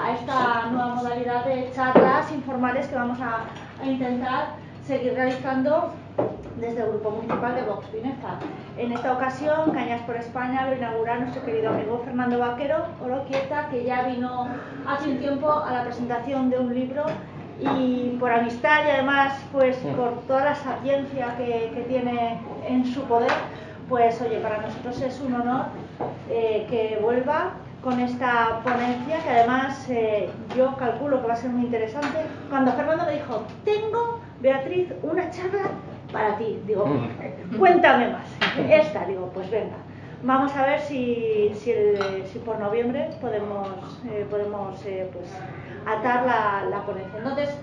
a esta nueva modalidad de charlas informales que vamos a intentar seguir realizando desde el Grupo Municipal de Vox Binefar. En esta ocasión, Cañas por España lo inaugura nuestro querido amigo Fernando Vaquero Oroquieta, que ya vino hace un tiempo a la presentación de un libro, y por amistad y además pues por toda la sapiencia que tiene en su poder, pues oye, para nosotros es un honor que vuelva con esta ponencia, que además yo calculo que va a ser muy interesante. Cuando Fernando me dijo, tengo, Beatriz, una charla para ti, digo, cuéntame más. Esta, digo, pues venga, vamos a ver si por noviembre podemos pues atar la ponencia. Entonces,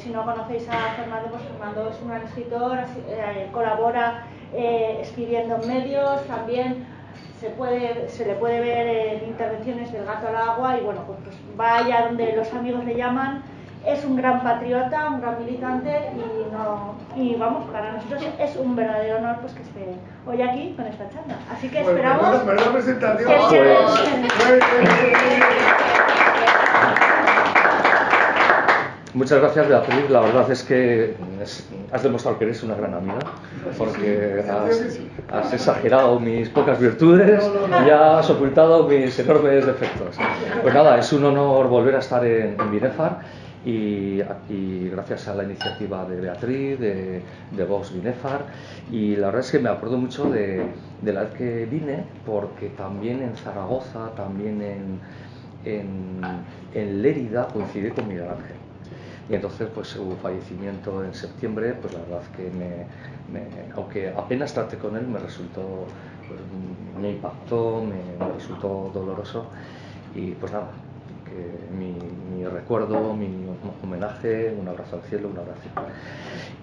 si no conocéis a Fernando, pues Fernando es un gran escritor, colabora escribiendo en medios, también se le puede ver en intervenciones del Gato al Agua, y bueno, pues vaya donde los amigos le llaman. Es un gran patriota, un gran militante, y vamos, para nosotros es un verdadero honor pues que esté hoy aquí con esta charla. Así que esperamos. Menuda presentación. Muchas gracias, Beatriz. La verdad es que has demostrado que eres una gran amiga, porque has exagerado mis pocas virtudes y has ocultado mis enormes defectos. Pues nada, es un honor volver a estar en Binefar, y gracias a la iniciativa de Beatriz, de Vox Binefar, y la verdad es que me acuerdo mucho de la vez que vine, porque también en Zaragoza, también en Lérida coincidí con Miguel Ángel. Y entonces pues su fallecimiento en septiembre, pues la verdad que aunque apenas traté con él, me resultó, pues, me impactó, me resultó doloroso, y pues nada, que mi recuerdo, mi homenaje, un abrazo al cielo, un abrazo.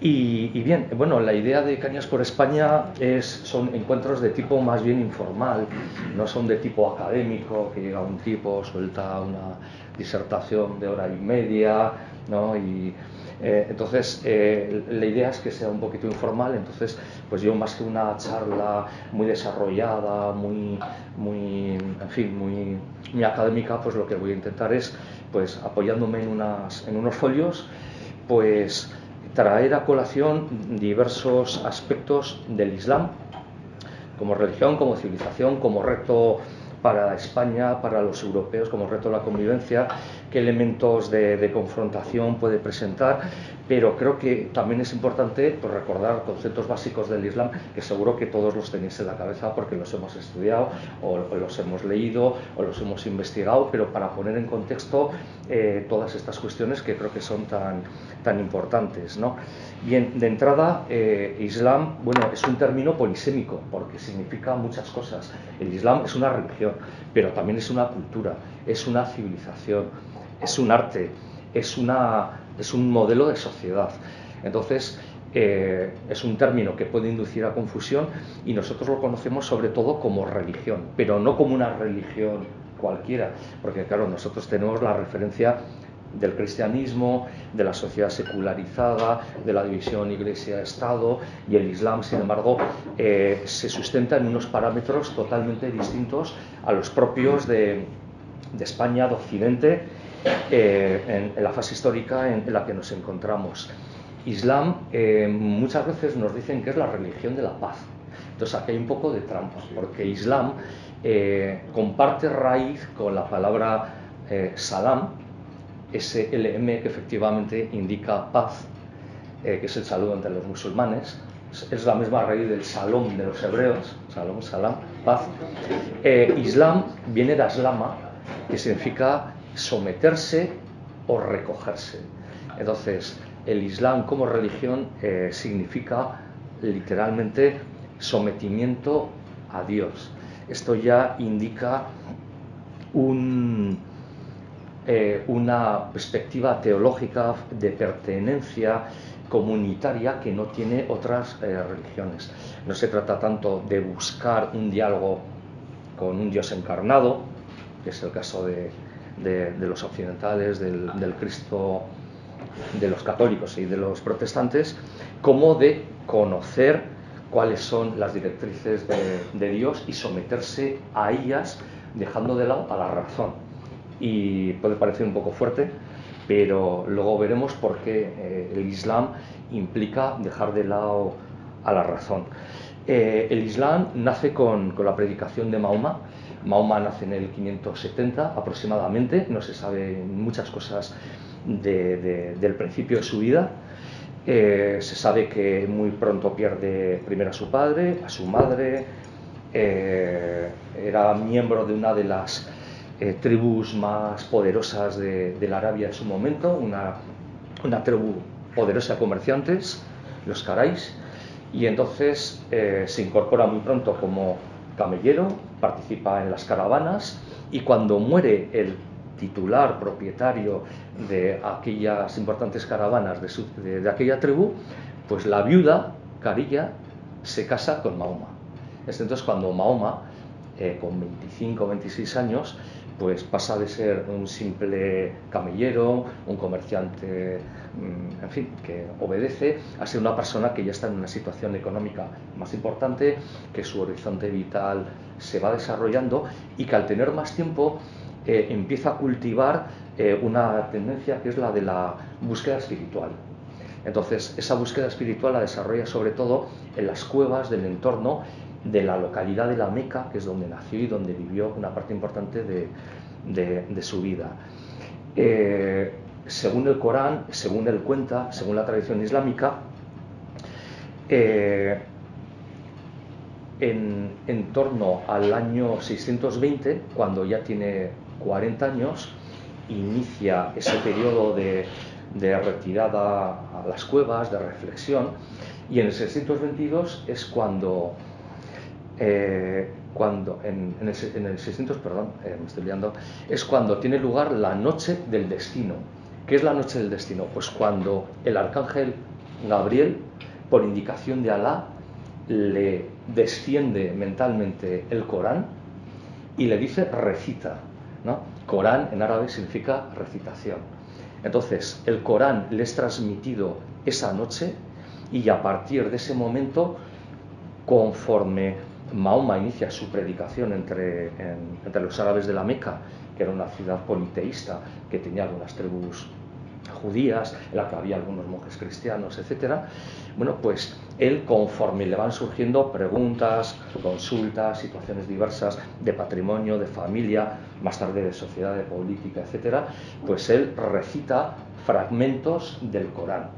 Y bien, bueno, la idea de Cañas por España son encuentros de tipo más bien informal, no son de tipo académico, que llega un tipo, suelta una disertación de hora y media, ¿no? Y entonces la idea es que sea un poquito informal. Entonces pues yo, más que una charla muy desarrollada, muy académica, pues lo que voy a intentar es, pues apoyándome en unos folios, pues traer a colación diversos aspectos del Islam como religión, como civilización, como reto para España, para los europeos, como reto de la convivencia, qué elementos de confrontación puede presentar, pero creo que también es importante pues recordar conceptos básicos del Islam, que seguro que todos los tenéis en la cabeza porque los hemos estudiado, o los hemos leído, o los hemos investigado, pero para poner en contexto todas estas cuestiones que creo que son tan importantes, ¿no? Bien, de entrada, Islam, bueno, es un término polisémico porque significa muchas cosas. El Islam es una religión, pero también es una cultura, es una civilización, es un arte, es un modelo de sociedad. Entonces, es un término que puede inducir a confusión, y nosotros lo conocemos sobre todo como religión, pero no como una religión cualquiera, porque claro, nosotros tenemos la referencia del cristianismo, de la sociedad secularizada, de la división Iglesia-Estado, y el Islam, sin embargo, se sustenta en unos parámetros totalmente distintos a los propios de España, de Occidente, en la fase histórica en la que nos encontramos. Islam muchas veces nos dicen que es la religión de la paz. Entonces aquí hay un poco de trampa, porque Islam comparte raíz con la palabra salam, SLM, que efectivamente indica paz, que es el saludo entre los musulmanes. Es la misma raíz del salom de los hebreos, salom, salam, paz. Islam viene de aslama, que significa someterse o recogerse. Entonces, el Islam como religión significa literalmente sometimiento a Dios. Esto ya indica una perspectiva teológica de pertenencia comunitaria que no tiene otras religiones. No se trata tanto de buscar un diálogo con un Dios encarnado, que es el caso de los occidentales, del Cristo, de los católicos y de los protestantes, como de conocer cuáles son las directrices de Dios y someterse a ellas, dejando de lado a la razón. y puede parecer un poco fuerte, pero luego veremos por qué el Islam implica dejar de lado a la razón. El Islam nace con la predicación de Mahoma. Mahoma nace en el 570 aproximadamente, no se sabe muchas cosas del principio de su vida. Se sabe que muy pronto pierde primero a su padre, a su madre, era miembro de una de las tribus más poderosas de la Arabia en su momento, una tribu poderosa de comerciantes, los Qarais, y entonces se incorpora muy pronto como camellero, participa en las caravanas, y cuando muere el titular, propietario de aquellas importantes caravanas de aquella tribu, pues la viuda, Khadija, se casa con Mahoma. Es entonces cuando Mahoma, con 25 o 26 años, pues pasa de ser un simple camellero, un comerciante, en fin, que obedece, a ser una persona que ya está en una situación económica más importante, que su horizonte vital se va desarrollando y que al tener más tiempo empieza a cultivar una tendencia que es la de la búsqueda espiritual. Entonces, esa búsqueda espiritual la desarrolla sobre todo en las cuevas del entorno de la localidad de la Meca, que es donde nació y donde vivió una parte importante de su vida. Según el Corán, según él cuenta, según la tradición islámica, en torno al año 620, cuando ya tiene 40 años, inicia ese periodo de retirada a las cuevas, de reflexión, y en el 622 es cuando en el 600, perdón, me estoy liando, es cuando tiene lugar la noche del destino. ¿Qué es la noche del destino? Pues cuando el arcángel Gabriel, por indicación de Alá, le desciende mentalmente el Corán y le dice recita, ¿no? Corán en árabe significa recitación. Entonces, el Corán le es transmitido esa noche y a partir de ese momento, conforme Mahoma inicia su predicación entre los árabes de la Meca, que era una ciudad politeísta que tenía algunas tribus judías, en la que había algunos monjes cristianos, etcétera. Bueno, pues él, conforme le van surgiendo preguntas, consultas, situaciones diversas de patrimonio, de familia, más tarde de sociedad, de política, etcétera, pues él recita fragmentos del Corán.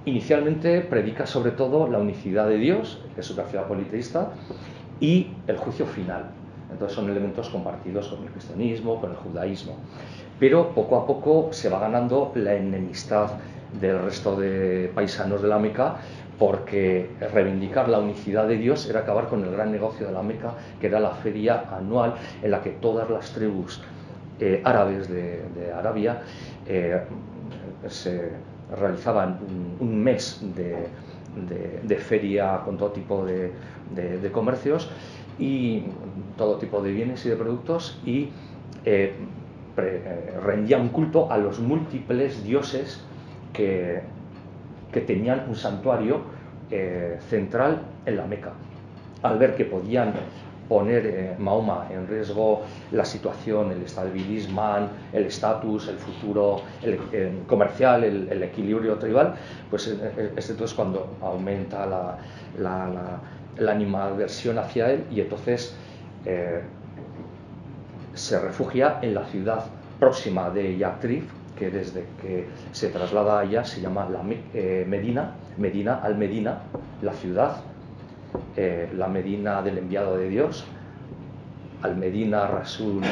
Inicialmente predica sobre todo la unicidad de Dios, que es una ciudad politeísta, y el juicio final. Entonces son elementos compartidos con el cristianismo, con el judaísmo. Pero poco a poco se va ganando la enemistad del resto de paisanos de la Meca, porque reivindicar la unicidad de Dios era acabar con el gran negocio de la Meca, que era la feria anual en la que todas las tribus árabes de Arabia se realizaban un mes de feria con todo tipo de comercios y todo tipo de bienes y de productos, y rendían culto a los múltiples dioses que tenían un santuario central en la Meca. Al ver que podían poner Mahoma en riesgo la situación, el estabilismo, el estatus, el futuro comercial, el equilibrio tribal, pues es entonces cuando aumenta la animadversión hacia él, y entonces se refugia en la ciudad próxima de Yathrib, que desde que se traslada allá se llama Medina al-Medina, la ciudad, la Medina del enviado de Dios, al-Medina Rasul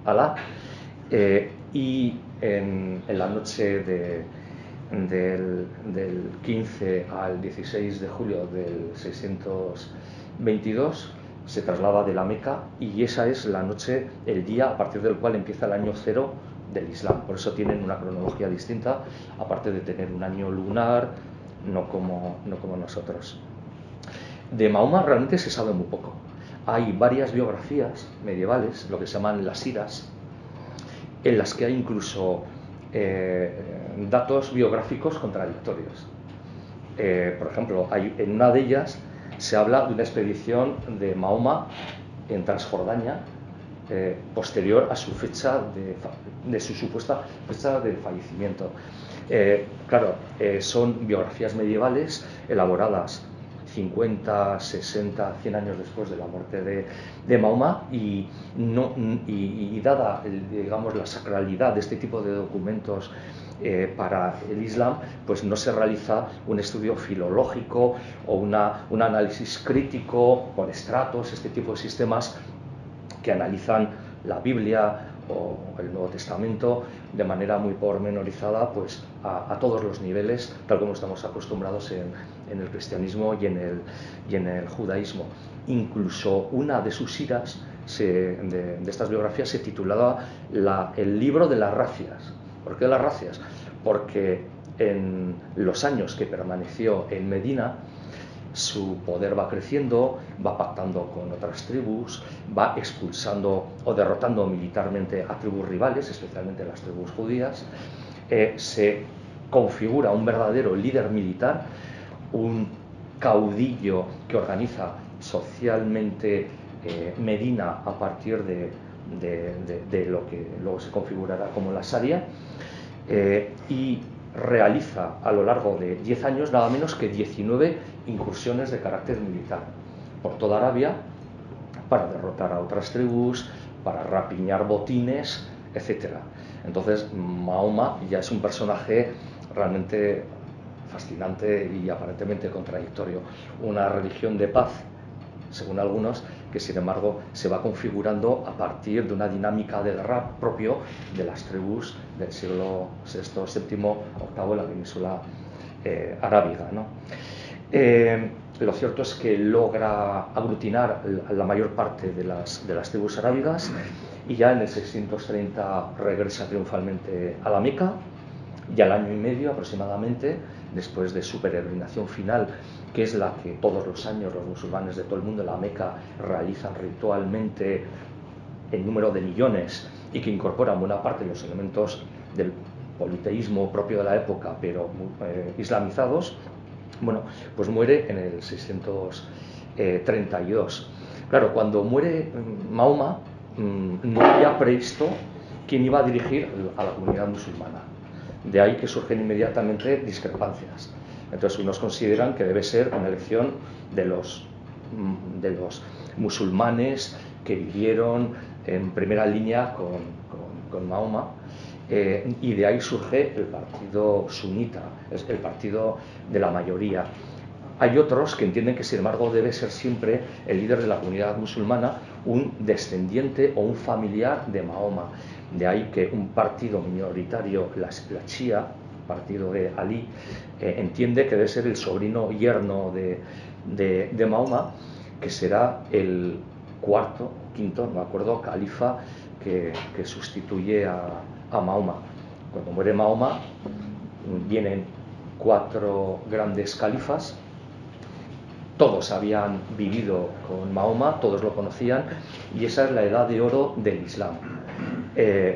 Alá, y en la noche del 15 al 16 de julio del 622 se traslada de la Meca, y esa es la noche, el día a partir del cual empieza el año cero del Islam. Por eso tienen una cronología distinta, aparte de tener un año lunar, no como nosotros. De Mahoma realmente se sabe muy poco. Hay varias biografías medievales, lo que se llaman las siras, en las que hay incluso datos biográficos contradictorios. Por ejemplo, en una de ellas se habla de una expedición de Mahoma en Transjordania, posterior a su fecha de su supuesta fecha de fallecimiento. Claro, son biografías medievales elaboradas 50, 60, 100 años después de la muerte de Mahoma y dada digamos, la sacralidad de este tipo de documentos para el Islam, pues no se realiza un estudio filológico o un análisis crítico con estratos, este tipo de sistemas que analizan la Biblia o el Nuevo Testamento de manera muy pormenorizada, pues a todos los niveles, tal como estamos acostumbrados en el cristianismo y en el judaísmo. Incluso una de sus iras de estas biografías se titulaba El libro de las racias. ¿Por qué las racias? Porque en los años que permaneció en Medina, su poder va creciendo, va pactando con otras tribus, va expulsando o derrotando militarmente a tribus rivales, especialmente las tribus judías. Se configura un verdadero líder militar, un caudillo que organiza socialmente Medina a partir de lo que luego se configurará como la Sharia, y realiza a lo largo de 10 años nada menos que 19 incursiones de carácter militar por toda Arabia para derrotar a otras tribus, para rapiñar botines, etc. Entonces Mahoma ya es un personaje realmente fascinante y aparentemente contradictorio. Una religión de paz, según algunos, que sin embargo se va configurando a partir de una dinámica de guerra propio de las tribus del siglo VI, VII, VIII en la península arábiga, ¿no? Lo cierto es que logra aglutinar la mayor parte de las tribus arábigas y ya en el 630 regresa triunfalmente a la Meca, y al año y medio aproximadamente, después de su peregrinación final, que es la que todos los años los musulmanes de todo el mundo en la Meca realizan ritualmente en número de millones y que incorporan buena parte de los elementos del politeísmo propio de la época, pero islamizados, bueno, pues muere en el 632. Claro, cuando muere Mahoma, no había previsto quién iba a dirigir a la comunidad musulmana. De ahí que surgen inmediatamente discrepancias. Entonces unos consideran que debe ser una elección de los musulmanes que vivieron en primera línea con Mahoma, y de ahí surge el partido sunita, es el partido de la mayoría. Hay otros que entienden que sin embargo debe ser siempre el líder de la comunidad musulmana un descendiente o un familiar de Mahoma. De ahí que un partido minoritario, la Shia, partido de Ali, entiende que debe ser el sobrino yerno de Mahoma, que será el quinto, no me acuerdo, califa que sustituye a Mahoma. Cuando muere Mahoma, vienen 4 grandes califas. Todos habían vivido con Mahoma, todos lo conocían, y esa es la edad de oro del Islam.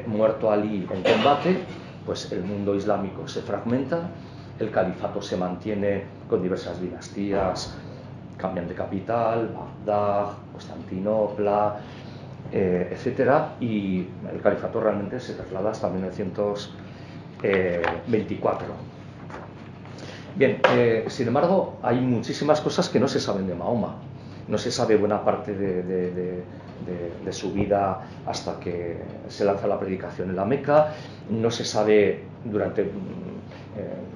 Muerto Ali en combate, pues el mundo islámico se fragmenta, el califato se mantiene con diversas dinastías, cambian de capital, Bagdad, Constantinopla, etcétera, y el califato realmente se traslada hasta 1924. Bien, sin embargo, hay muchísimas cosas que no se saben de Mahoma. No se sabe buena parte de su vida hasta que se lanza la predicación en la Meca. No se sabe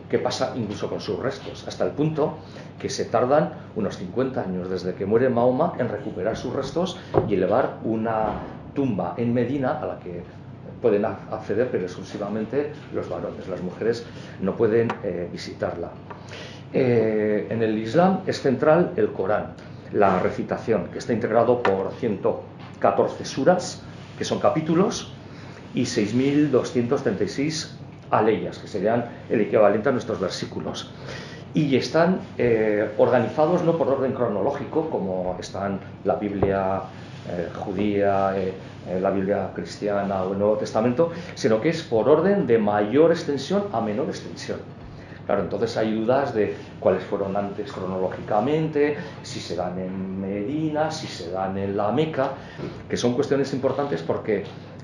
qué pasa incluso con sus restos, hasta el punto que se tardan unos 50 años desde que muere Mahoma en recuperar sus restos y elevar una tumba en Medina a la que pueden acceder pero exclusivamente los varones. Las mujeres no pueden visitarla. En el Islam es central el Corán, la recitación, que está integrado por 114 suras, que son capítulos, y 6.236 aleyas, que serían el equivalente a nuestros versículos. Y están organizados no por orden cronológico, como están la Biblia judía, la Biblia cristiana o el Nuevo Testamento, sino que es por orden de mayor extensión a menor extensión. Claro, entonces hay dudas de cuáles fueron antes cronológicamente, si se dan en Medina, si se dan en la Meca, que son cuestiones importantes porque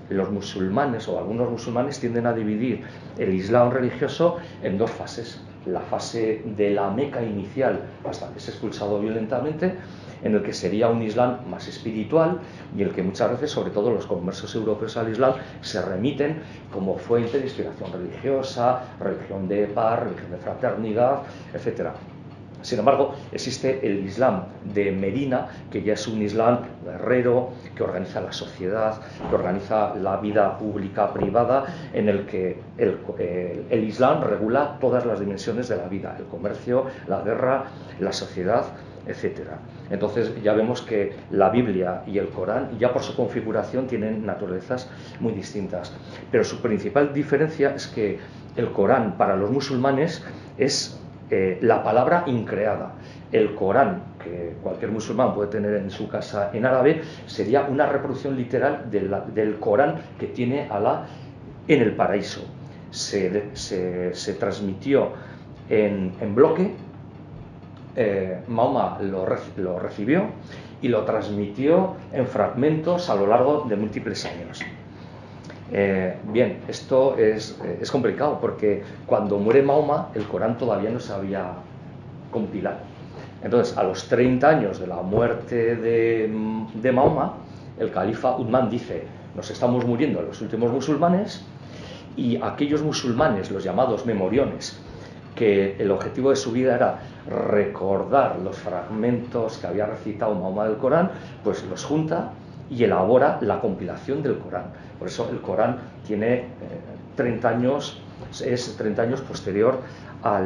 los musulmanes o algunos musulmanes tienden a dividir el Islam religioso en dos fases. La fase de la Meca inicial, hasta que es expulsado violentamente, en el que sería un Islam más espiritual y el que muchas veces, sobre todo los conversos europeos al Islam, se remiten como fuente de inspiración religiosa, religión de paz, religión de fraternidad, etcétera. Sin embargo, existe el Islam de Medina, que ya es un Islam guerrero, que organiza la sociedad, que organiza la vida pública, privada, en el que el Islam regula todas las dimensiones de la vida, el comercio, la guerra, la sociedad, etcétera. Entonces ya vemos que la Biblia y el Corán, ya por su configuración, tienen naturalezas muy distintas. Pero su principal diferencia es que el Corán para los musulmanes es la palabra increada. El Corán, que cualquier musulmán puede tener en su casa en árabe, sería una reproducción literal del Corán que tiene Alá en el paraíso. Se transmitió en bloque, Mahoma lo recibió y lo transmitió en fragmentos a lo largo de múltiples años. Bien, esto es complicado porque cuando muere Mahoma el Corán todavía no se había compilado. Entonces, a los 30 años de la muerte de Mahoma, el califa Uthman dice: nos estamos muriendo los últimos musulmanes, y aquellos musulmanes, los llamados memoriones, que el objetivo de su vida era recordar los fragmentos que había recitado Mahoma del Corán, pues los junta y elabora la compilación del Corán. Por eso el Corán tiene 30 años, es 30 años posterior a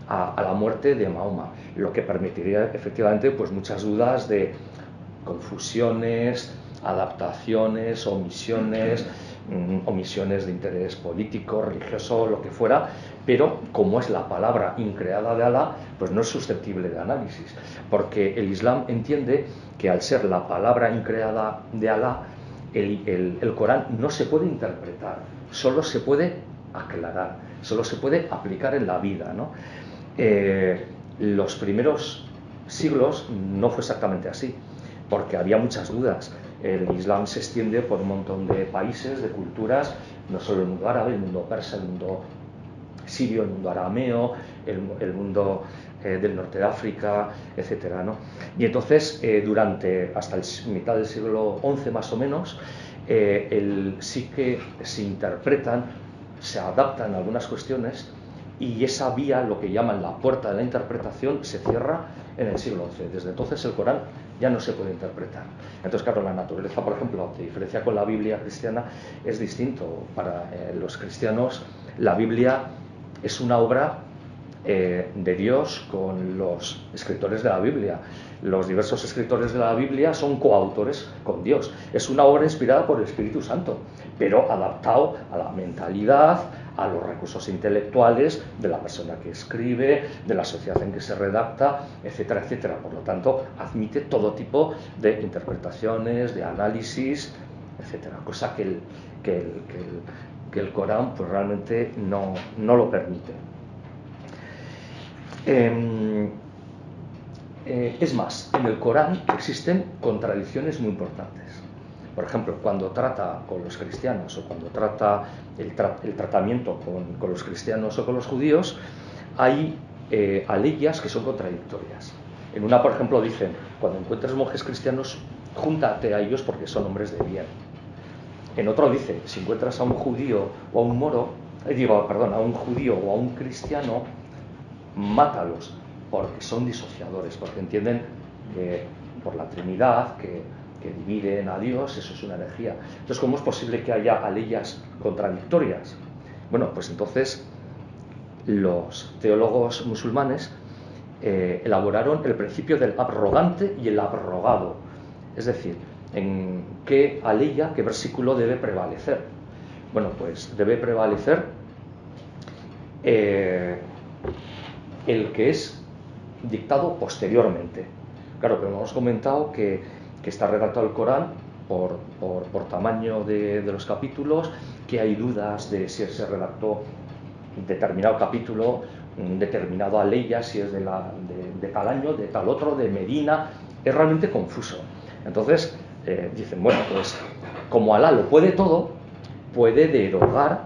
la muerte de Mahoma, lo que permitiría efectivamente pues muchas dudas de confusiones, adaptaciones, omisiones de interés político, religioso, lo que fuera, pero como es la palabra increada de Alá, pues no es susceptible de análisis, porque el Islam entiende que al ser la palabra increada de Alá, el Corán no se puede interpretar, solo se puede aclarar, solo se puede aplicar en la vida, ¿no? Los primeros siglos no fue exactamente así, porque había muchas dudas. El Islam se extiende por un montón de países, de culturas, no solo el mundo árabe, el mundo persa, el mundo sirio, el mundo arameo, el mundo del norte de África, etcétera, ¿no? Y entonces, durante hasta mitad del siglo XI más o menos, sí que se interpretan, se adaptan algunas cuestiones, y esa vía, lo que llaman la puerta de la interpretación, se cierra en el siglo XI. Desde entonces el Corán ya no se puede interpretar. Entonces, claro, la naturaleza, por ejemplo, de diferencia con la Biblia cristiana, es distinto. Para los cristianos, la Biblia es una obra de Dios con los escritores de la Biblia. Los diversos escritores de la Biblia son coautores con Dios. Es una obra inspirada por el Espíritu Santo, pero adaptado a la mentalidad, a los recursos intelectuales de la persona que escribe, de la sociedad en que se redacta, etcétera, etcétera. Por lo tanto, admite todo tipo de interpretaciones, de análisis, etcétera, cosa que el Corán pues realmente no lo permite. Es más, en el Corán existen contradicciones muy importantes. Por ejemplo, cuando trata con los cristianos o cuando trata el tratamiento con los cristianos o con los judíos, hay aleyas que son contradictorias. En una, por ejemplo, dicen: cuando encuentres monjes cristianos, júntate a ellos porque son hombres de bien. En otro dice: si encuentras a un judío o a un moro, a un judío o a un cristiano, mátalos porque son disociadores, porque entienden que por la Trinidad, que dividen a Dios, eso es una herejía. Entonces, ¿cómo es posible que haya aleyas contradictorias? Bueno, pues entonces los teólogos musulmanes elaboraron el principio del abrogante y el abrogado, es decir, en qué aleya, qué versículo debe prevalecer. Bueno, pues debe prevalecer el que es dictado posteriormente. Claro, pero hemos comentado que está redactado el Corán por tamaño de los capítulos, que hay dudas de si se redactó determinado capítulo determinado aleya, si es de tal año, de tal otro, de Medina, es realmente confuso. Entonces dicen, bueno, pues como Alá lo puede todo, puede derogar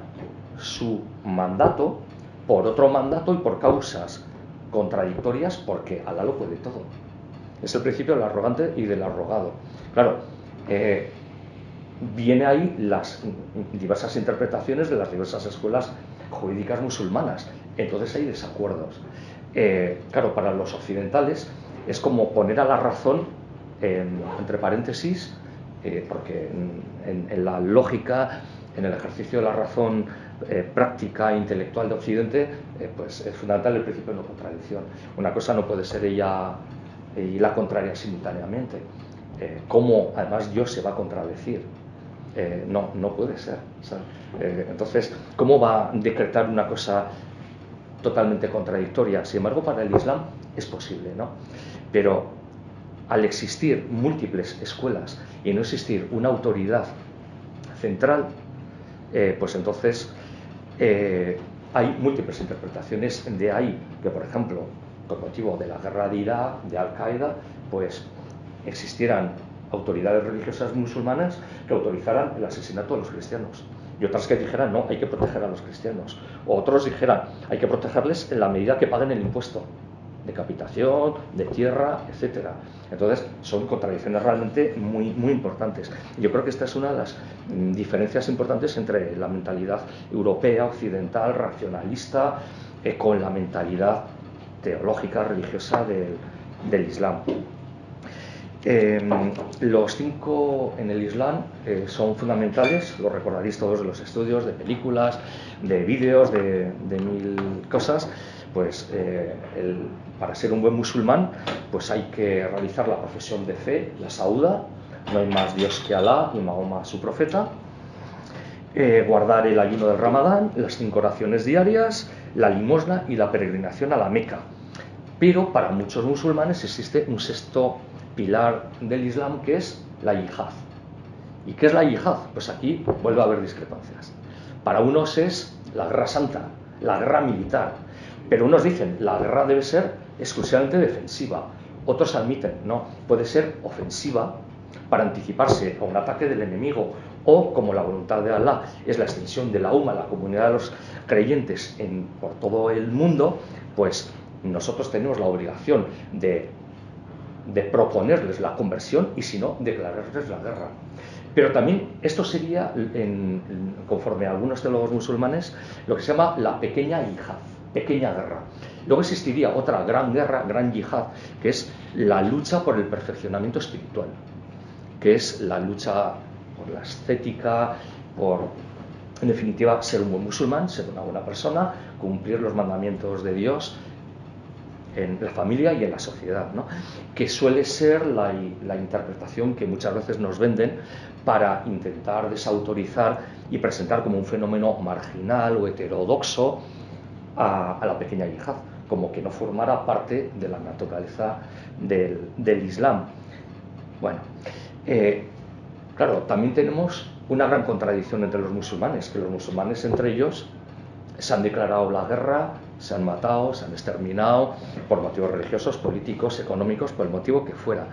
su mandato por otro mandato y por causas contradictorias, porque Alá lo puede todo. Es el principio del arrogante y del arrogado. Claro, viene ahí las diversas interpretaciones de las diversas escuelas jurídicas musulmanas. Entonces hay desacuerdos. Claro, para los occidentales es como poner a la razón entre paréntesis, porque en la lógica, en el ejercicio de la razón práctica e intelectual de Occidente, pues es fundamental el principio de no contradicción. Una cosa no puede ser ella y la contraria simultáneamente. ¿Cómo además Dios se va a contradecir? No puede ser. Entonces, ¿cómo va a decretar una cosa totalmente contradictoria? Sin embargo, para el Islam es posible, ¿no? Pero al existir múltiples escuelas y no existir una autoridad central, pues entonces hay múltiples interpretaciones. De ahí que, por ejemplo, con motivo de la guerra de Irak, de Al-Qaeda, pues existieran autoridades religiosas musulmanas que autorizaran el asesinato de los cristianos, y otras que dijeran no, hay que proteger a los cristianos, o otros dijeran hay que protegerles en la medida que paguen el impuesto de capitación, de tierra, etcétera. Entonces son contradicciones realmente muy importantes. Yo creo que esta es una de las diferencias importantes entre la mentalidad europea, occidental, racionalista, con la mentalidad teológica, religiosa del Islam. Los 5 en el Islam son fundamentales, lo recordaréis todos de los estudios, de películas, de vídeos, de mil cosas. Pues para ser un buen musulmán, pues hay que realizar la profesión de fe, la sauda, no hay más Dios que Alá y Mahoma su profeta, guardar el ayuno del Ramadán, las 5 oraciones diarias, la limosna y la peregrinación a la Meca. Pero para muchos musulmanes existe un 6º pilar del Islam, que es la yihad. ¿Y qué es la yihad? Pues aquí vuelve a haber discrepancias. Para unos es la guerra santa, la guerra militar, pero unos dicen la guerra debe ser exclusivamente defensiva, otros admiten no, puede ser ofensiva para anticiparse a un ataque del enemigo, o como la voluntad de Alá es la extensión de la UMA, la comunidad de los creyentes por todo el mundo, pues nosotros tenemos la obligación de proponerles la conversión y, si no, declararles la guerra. Pero también esto sería, conforme a algunos teólogos musulmanes, lo que se llama la pequeña yihad, pequeña guerra. Luego existiría otra gran guerra, gran yihad, que es la lucha por el perfeccionamiento espiritual, que es la lucha por la estética, por, en definitiva, ser un buen musulmán, ser una buena persona, cumplir los mandamientos de Dios en la familia y en la sociedad, ¿no? Que suele ser la interpretación que muchas veces nos venden para intentar desautorizar y presentar como un fenómeno marginal o heterodoxo a la pequeña yihad, como que no formara parte de la naturaleza del Islam. Bueno, claro, también tenemos una gran contradicción entre los musulmanes, que los musulmanes entre ellos se han declarado la guerra, se han matado, se han exterminado por motivos religiosos, políticos, económicos, por el motivo que fuera.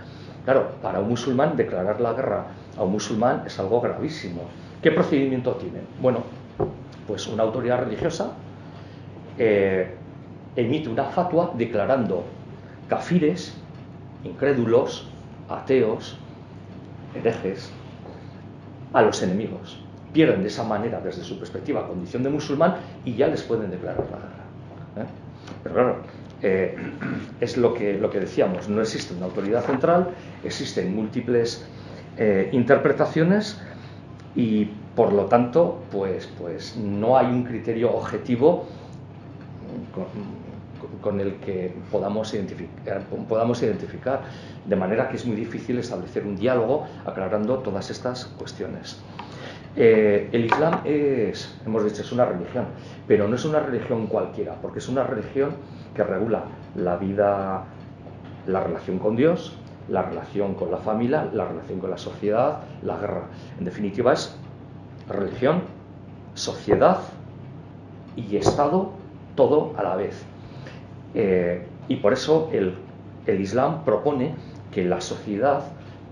Claro, para un musulmán declarar la guerra a un musulmán es algo gravísimo. ¿Qué procedimiento tienen? Bueno, pues una autoridad religiosa emite una fatwa declarando kafires, incrédulos, ateos, herejes, a los enemigos. Pierden de esa manera, desde su perspectiva, condición de musulmán y ya les pueden declarar la guerra. Pero claro, es lo que decíamos, no existe una autoridad central, existen múltiples interpretaciones y por lo tanto pues no hay un criterio objetivo con el que podamos identificar, de manera que es muy difícil establecer un diálogo aclarando todas estas cuestiones. El Islam hemos dicho, es una religión, pero no es una religión cualquiera, porque es una religión que regula la vida, la relación con Dios, la relación con la familia, la relación con la sociedad, la guerra. En definitiva, es religión, sociedad y Estado, todo a la vez. Y por eso el Islam propone que la sociedad,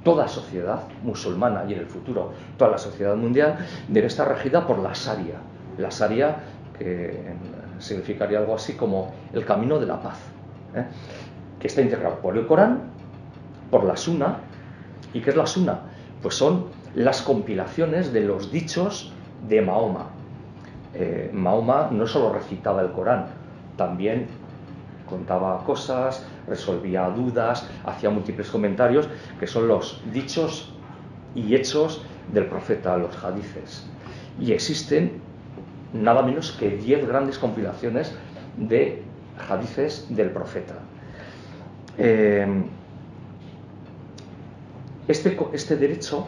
toda sociedad musulmana y en el futuro toda la sociedad mundial, debe estar regida por la Sharia. La Sharia, que significaría algo así como el camino de la paz, que está integrado por el Corán, por la Sunna. ¿Y qué es la Sunna? Pues son las compilaciones de los dichos de Mahoma. Mahoma no solo recitaba el Corán, también contaba cosas, resolvía dudas, hacía múltiples comentarios, que son los dichos y hechos del profeta, los hadices. Y existen nada menos que 10 grandes compilaciones de hadices del profeta. Este derecho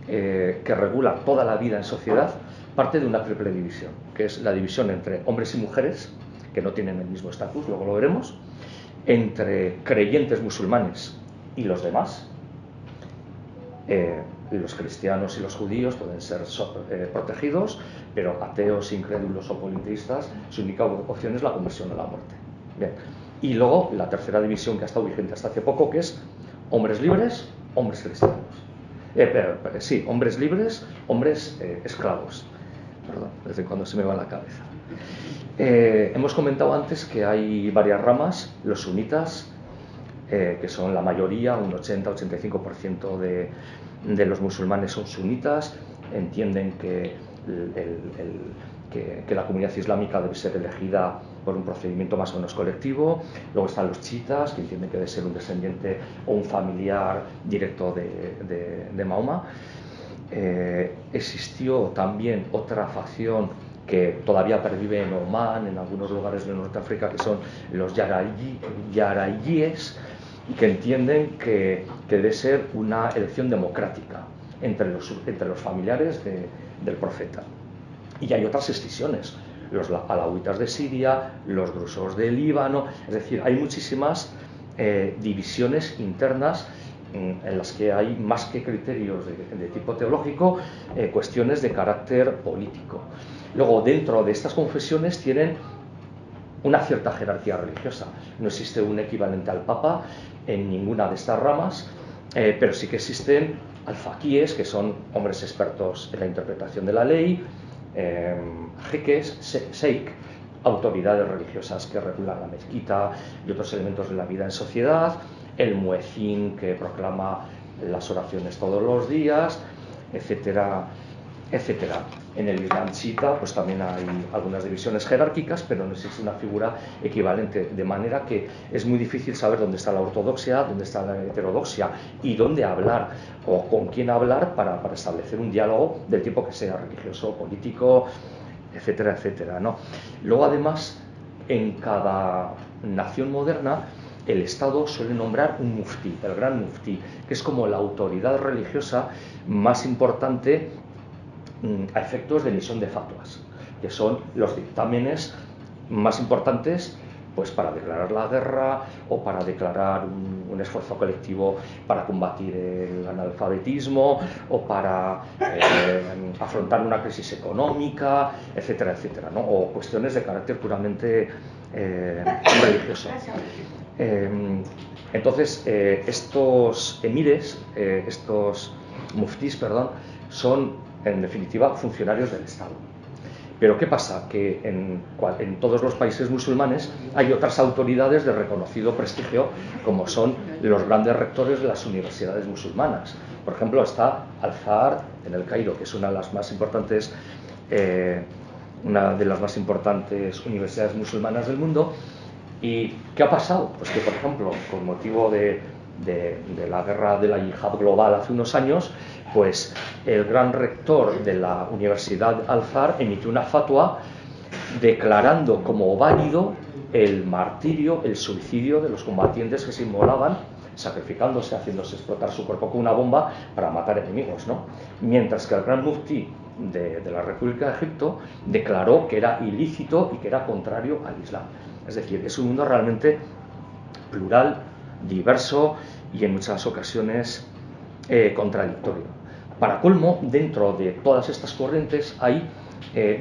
que regula toda la vida en sociedad parte de una triple división, que es la división entre hombres y mujeres, que no tienen el mismo estatus, luego lo veremos, entre creyentes musulmanes y los demás. Los cristianos y los judíos pueden ser protegidos, pero ateos, incrédulos o politeístas, su única opción es la conversión a la muerte. Bien. Y luego la tercera división que ha estado vigente hasta hace poco, que es hombres libres, hombres cristianos. Sí, hombres libres, hombres esclavos. Perdón, desde cuando se me va la cabeza. Hemos comentado antes que hay varias ramas, los sunitas, que son la mayoría, un 80-85% de los musulmanes son sunitas, entienden que la comunidad islámica debe ser elegida por un procedimiento más o menos colectivo. Luego están los chiitas, que entienden que debe ser un descendiente o un familiar directo de Mahoma. Existió también otra facción que todavía pervive en Omán, en algunos lugares de Norte África, que son los yarayíes, y que entienden que debe ser una elección democrática entre los familiares del profeta. Y hay otras escisiones, los alawitas de Siria, los drusos de Líbano, es decir, hay muchísimas divisiones internas en las que hay, más que criterios de tipo teológico, cuestiones de carácter político. Luego, dentro de estas confesiones tienen una cierta jerarquía religiosa. No existe un equivalente al Papa en ninguna de estas ramas, pero sí que existen alfaquíes, que son hombres expertos en la interpretación de la ley, jeques, sheikh, autoridades religiosas que regulan la mezquita y otros elementos de la vida en sociedad, el muezín, que proclama las oraciones todos los días, etcétera, etcétera. En el Islam chiita pues también hay algunas divisiones jerárquicas, pero no existe una figura equivalente, de manera que es muy difícil saber dónde está la ortodoxia, dónde está la heterodoxia y dónde hablar o con quién hablar para establecer un diálogo del tipo que sea religioso, político, etcétera, etcétera, ¿no? Luego, además, en cada nación moderna el Estado suele nombrar un muftí, el gran muftí, que es como la autoridad religiosa más importante a efectos de emisión de fatwas, que son los dictámenes más importantes pues para declarar la guerra o para declarar un esfuerzo colectivo para combatir el analfabetismo o para afrontar una crisis económica, etcétera, etcétera, ¿no? O cuestiones de carácter puramente religioso. Entonces, estos emires, estos muftís, perdón, son en definitiva funcionarios del Estado. Pero ¿qué pasa? Que en todos los países musulmanes hay otras autoridades de reconocido prestigio, como son los grandes rectores de las universidades musulmanas. Por ejemplo, está Al-Azhar en el Cairo, que es una de las más importantes universidades musulmanas del mundo. ¿Y qué ha pasado? Pues que, por ejemplo, con motivo de la guerra de la yihad global hace unos años, pues el gran rector de la Universidad Al-Azhar emitió una fatwa declarando como válido el martirio, el suicidio de los combatientes que se inmolaban, sacrificándose, haciéndose explotar su cuerpo con una bomba para matar enemigos, ¿no? Mientras que el gran mufti de la República de Egipto declaró que era ilícito y que era contrario al Islam. Es decir, es un mundo realmente plural, diverso y en muchas ocasiones contradictorio. Para colmo, dentro de todas estas corrientes hay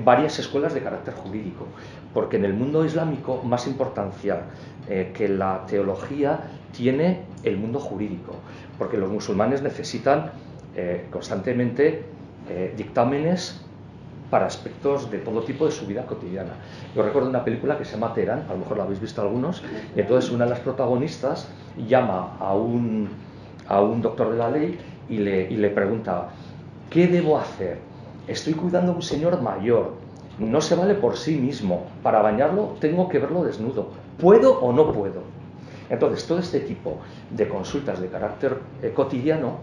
varias escuelas de carácter jurídico, porque en el mundo islámico más importancia que la teología tiene el mundo jurídico, porque los musulmanes necesitan constantemente dictámenes para aspectos de todo tipo de su vida cotidiana. Yo recuerdo una película que se llama Teherán, a lo mejor la habéis visto algunos, y entonces una de las protagonistas llama a un doctor de la ley y le pregunta: ¿qué debo hacer? Estoy cuidando a un señor mayor, no se vale por sí mismo, para bañarlo tengo que verlo desnudo, ¿puedo o no puedo? Entonces, todo este tipo de consultas de carácter cotidiano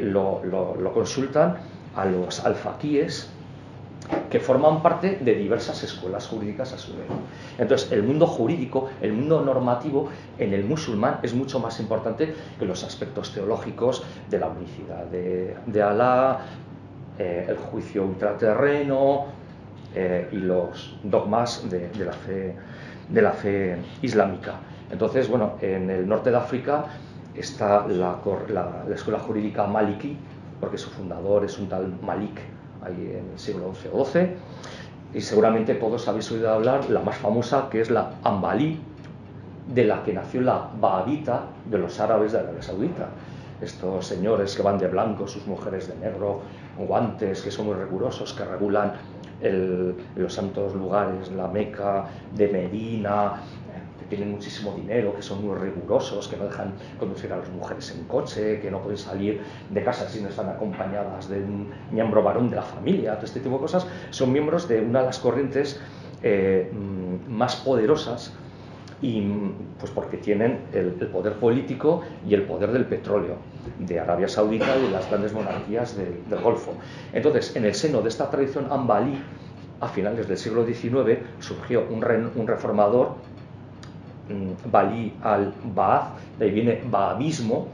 lo consultan a los alfaquíes, que forman parte de diversas escuelas jurídicas a su vez. Entonces, el mundo jurídico, el mundo normativo en el musulmán es mucho más importante que los aspectos teológicos de la unicidad de Alá, el juicio ultraterreno y los dogmas de la fe islámica. Entonces, bueno, en el norte de África está la escuela jurídica maliki, porque su fundador es un tal Malik, ahí en el siglo XI o XII, y seguramente todos habéis oído hablar, la más famosa, que es la Hanbalí, de la que nació la Bahabita de los árabes de Arabia Saudita. Estos señores que van de blanco, sus mujeres de negro, guantes que son muy rigurosos, que regulan los santos lugares, la Meca, de Medina, que tienen muchísimo dinero, que son muy rigurosos, que no dejan conducir a las mujeres en coche, que no pueden salir de casa si no están acompañadas de un miembro varón de la familia. Todo este tipo de cosas son miembros de una de las corrientes más poderosas, y pues porque tienen el poder político y el poder del petróleo de Arabia Saudita y de las grandes monarquías del Golfo. Entonces, en el seno de esta tradición hanbalí, a finales del siglo XIX surgió un reformador, Bali al-Ba'ath, de ahí viene bahabismo,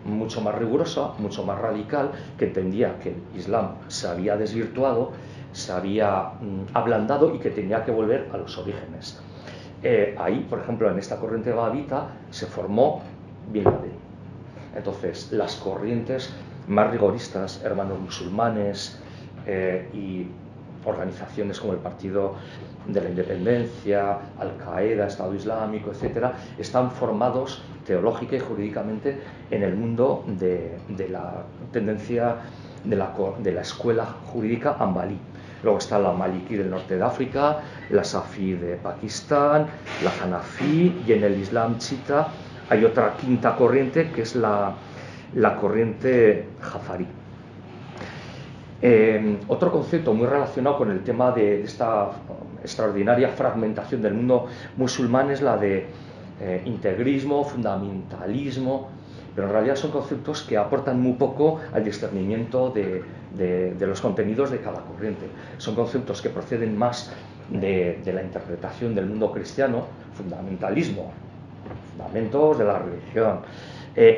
mucho más riguroso, mucho más radical, que entendía que el Islam se había desvirtuado, se había ablandado y que tenía que volver a los orígenes. Ahí, por ejemplo, en esta corriente bahabita se formó Bin Laden. Entonces, las corrientes más rigoristas, hermanos musulmanes y organizaciones como el Partido de la Independencia, Al-Qaeda, Estado Islámico, etcétera, están formados teológica y jurídicamente en el mundo de la tendencia de la escuela jurídica hanbalí. Luego está la Maliki del norte de África, la Safi de Pakistán, la Hanafi, y en el Islam chiita hay otra quinta corriente que es la corriente Jafarí. Otro concepto muy relacionado con el tema de esta extraordinaria fragmentación del mundo musulmán es la de integrismo, fundamentalismo, pero en realidad son conceptos que aportan muy poco al discernimiento de los contenidos de cada corriente. Son conceptos que proceden más de la interpretación del mundo cristiano: fundamentalismo, fundamentos de la religión,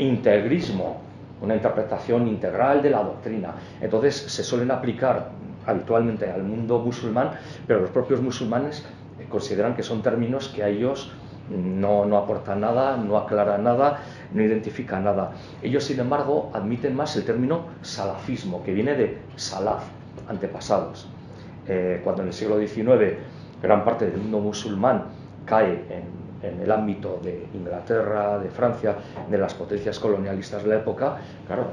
integrismo, una interpretación integral de la doctrina. Entonces se suelen aplicar habitualmente al mundo musulmán, pero los propios musulmanes consideran que son términos que a ellos no aportan nada, no aclaran nada, no identifican nada. Ellos, sin embargo, admiten más el término salafismo, que viene de salaf, antepasados. Cuando en el siglo XIX gran parte del mundo musulmán cae en el ámbito de Inglaterra, de Francia, de las potencias colonialistas de la época, claro,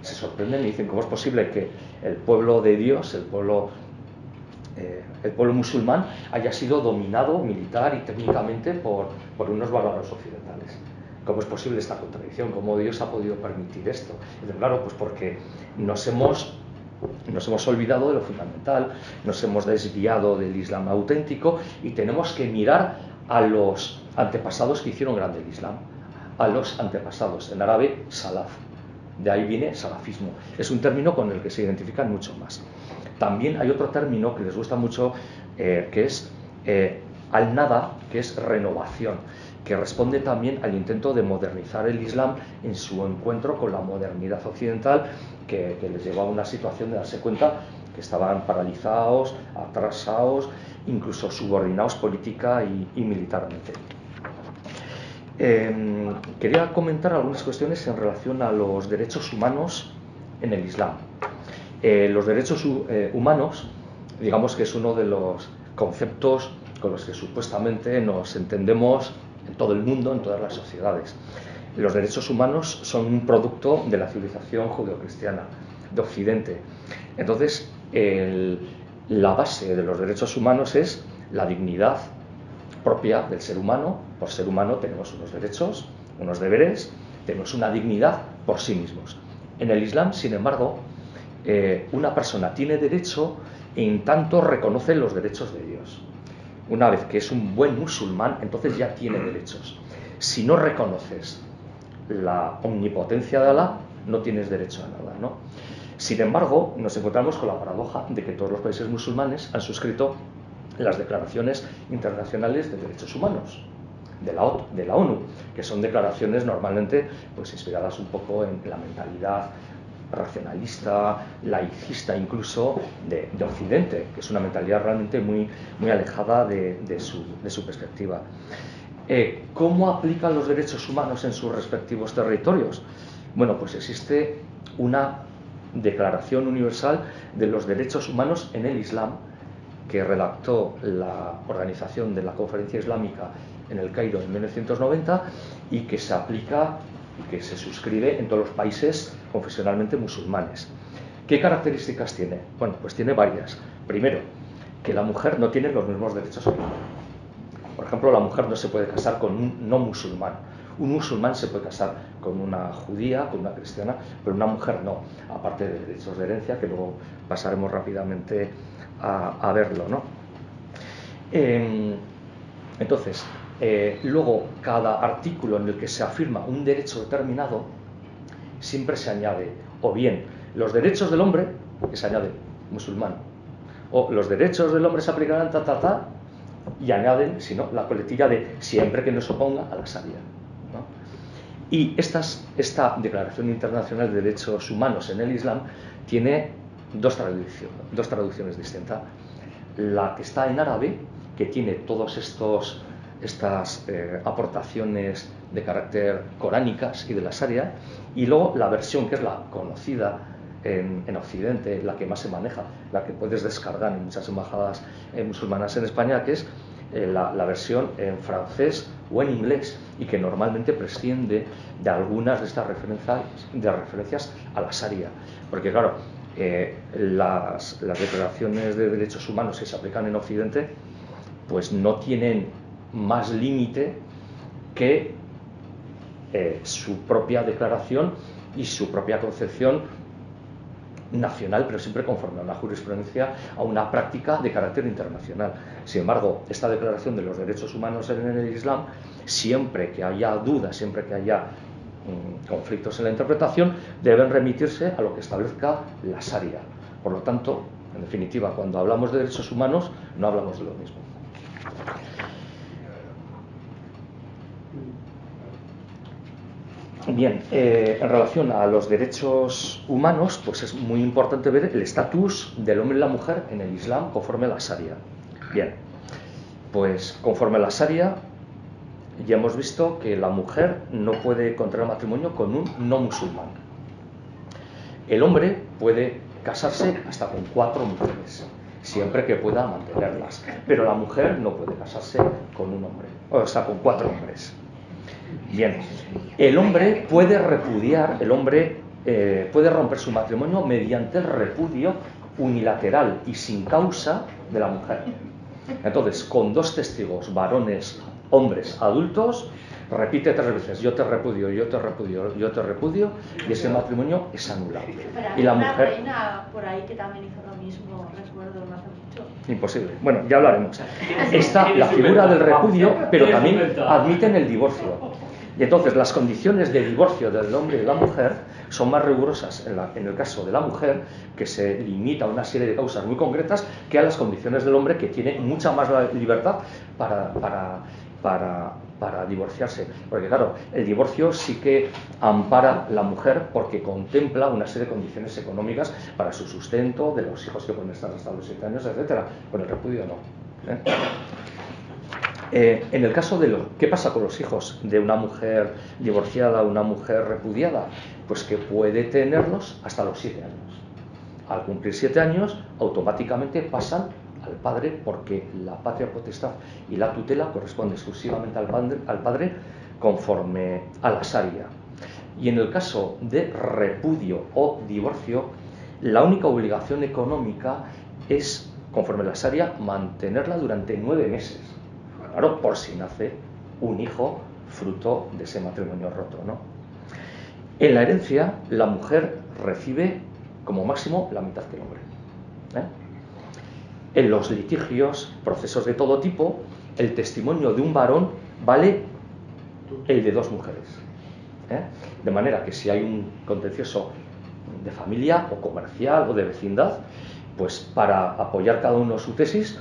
se sorprenden y dicen: ¿cómo es posible que el pueblo de Dios, el pueblo musulmán, haya sido dominado militar y técnicamente por unos bárbaros occidentales? ¿Cómo es posible esta contradicción? ¿Cómo Dios ha podido permitir esto? Y claro, pues porque nos hemos olvidado de lo fundamental, nos hemos desviado del Islam auténtico y tenemos que mirar a los antepasados que hicieron grande el Islam, a los antepasados, en árabe salaf. De ahí viene salafismo. Es un término con el que se identifican mucho más. También hay otro término que les gusta mucho, que es al-nada, que es renovación, que responde también al intento de modernizar el Islam en su encuentro con la modernidad occidental, que les llevó a una situación de darse cuenta que estaban paralizados, atrasados, incluso subordinados política y militarmente. Quería comentar algunas cuestiones en relación a los derechos humanos en el Islam. Los derechos humanos, digamos que es uno de los conceptos con los que supuestamente nos entendemos en todo el mundo, en todas las sociedades. Los derechos humanos son un producto de la civilización judeocristiana de Occidente. Entonces, la base de los derechos humanos es la dignidad propia del ser humano. Por ser humano tenemos unos derechos, unos deberes, tenemos una dignidad por sí mismos. En el Islam, sin embargo, una persona tiene derecho en tanto reconoce los derechos de Dios. Una vez que es un buen musulmán, entonces ya tiene derechos. Si no reconoces la omnipotencia de Alá, no tienes derecho a nada, ¿no? Sin embargo, nos encontramos con la paradoja de que todos los países musulmanes han suscrito las declaraciones internacionales de derechos humanos de la ONU, que son declaraciones normalmente pues inspiradas un poco en la mentalidad racionalista, laicista incluso de Occidente, que es una mentalidad realmente muy alejada de su perspectiva. ¿Cómo aplican los derechos humanos en sus respectivos territorios? Bueno, pues existe una Declaración Universal de los Derechos Humanos en el Islam, que redactó la Organización de la Conferencia Islámica en el Cairo en 1990 y que se aplica y que se suscribe en todos los países confesionalmente musulmanes. ¿Qué características tiene? Bueno, pues tiene varias. Primero, que la mujer no tiene los mismos derechos que el hombre. Por ejemplo, la mujer no se puede casar con un no musulmán. Un musulmán se puede casar con una judía, con una cristiana, pero una mujer no, aparte de derechos de herencia, que luego pasaremos rápidamente a verlo, ¿no? Entonces, luego, cada artículo en el que se afirma un derecho determinado, siempre se añade, o bien, los derechos del hombre, que se añade musulmán, o los derechos del hombre se aplicarán y añaden, si no, la coletilla de siempre que no se oponga a la Sharia, ¿no? Y esta Declaración Internacional de Derechos Humanos en el Islam tiene dos traducciones distintas. La que está en árabe, que tiene todas estas aportaciones de carácter coránicas y de la Sharia, y luego la versión que es la conocida en Occidente, la que más se maneja, la que puedes descargar en muchas embajadas musulmanas en España, que es la versión en francés o en inglés, y que normalmente prescinde de algunas de estas referencias a la Sharia, porque claro, las declaraciones de derechos humanos que se aplican en Occidente pues no tienen más límite que su propia declaración y su propia concepción nacional, pero siempre conforme a una jurisprudencia, a una práctica de carácter internacional. Sin embargo, esta Declaración de los Derechos Humanos en el Islam, siempre que haya dudas, siempre que haya conflictos en la interpretación, deben remitirse a lo que establezca la Sharia. Por lo tanto, en definitiva, cuando hablamos de derechos humanos, no hablamos de lo mismo. Bien, en relación a los derechos humanos, pues es muy importante ver el estatus del hombre y la mujer en el Islam conforme a la Sharia. Bien, pues conforme a la Sharia ya hemos visto que la mujer no puede contraer matrimonio con un no musulmán. El hombre puede casarse hasta con 4 mujeres, siempre que pueda mantenerlas, pero la mujer no puede casarse con un hombre, o sea, con 4 hombres. Bien, el hombre puede repudiar, puede romper su matrimonio mediante el repudio unilateral y sin causa de la mujer. Entonces, con 2 testigos, varones, hombres, adultos, repite 3 veces: yo te repudio, yo te repudio, yo te repudio, y ese matrimonio es anulado. Pero Y la una mujer... reina por ahí que también hizo lo mismo, recuerdo, no hace mucho. Imposible. Bueno, ya hablaremos. Está la figura del repudio, pero también admiten el divorcio. Y entonces las condiciones de divorcio del hombre y de la mujer son más rigurosas en el caso de la mujer, que se limita a una serie de causas muy concretas, que a las condiciones del hombre, que tiene mucha más libertad para divorciarse. Porque claro, el divorcio sí que ampara la mujer porque contempla una serie de condiciones económicas para su sustento, de los hijos que pueden estar hasta los 7 años, etcétera. Con el repudio no. En el caso de ¿qué pasa con los hijos de una mujer divorciada, una mujer repudiada? Pues que puede tenerlos hasta los 7 años. Al cumplir 7 años, automáticamente pasan al padre, porque la patria potestad y la tutela corresponde exclusivamente al padre conforme a la Sharia. Y en el caso de repudio o divorcio, la única obligación económica es, conforme a la Sharia, mantenerla durante 9 meses. Claro, por si nace un hijo fruto de ese matrimonio roto, ¿no? En la herencia, la mujer recibe como máximo la mitad que el hombre. En los litigios, procesos de todo tipo, el testimonio de un varón vale el de 2 mujeres. De manera que si hay un contencioso de familia o comercial o de vecindad, pues para apoyar cada uno su tesis,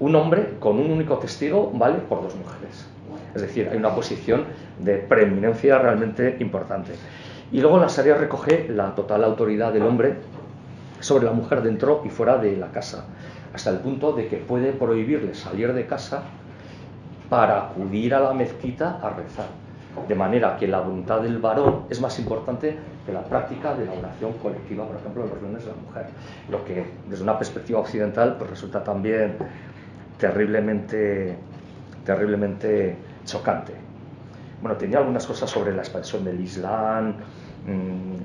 un hombre con un único testigo vale por 2 mujeres. Es decir, hay una posición de preeminencia realmente importante. Y luego la Sharia recoge la total autoridad del hombre sobre la mujer dentro y fuera de la casa, hasta el punto de que puede prohibirle salir de casa para acudir a la mezquita a rezar. De manera que la voluntad del varón es más importante que la práctica de la oración colectiva, por ejemplo, en los reuniones de la mujer. Lo que, desde una perspectiva occidental, pues resulta también terriblemente chocante. Bueno, tenía algunas cosas sobre la expansión del Islam,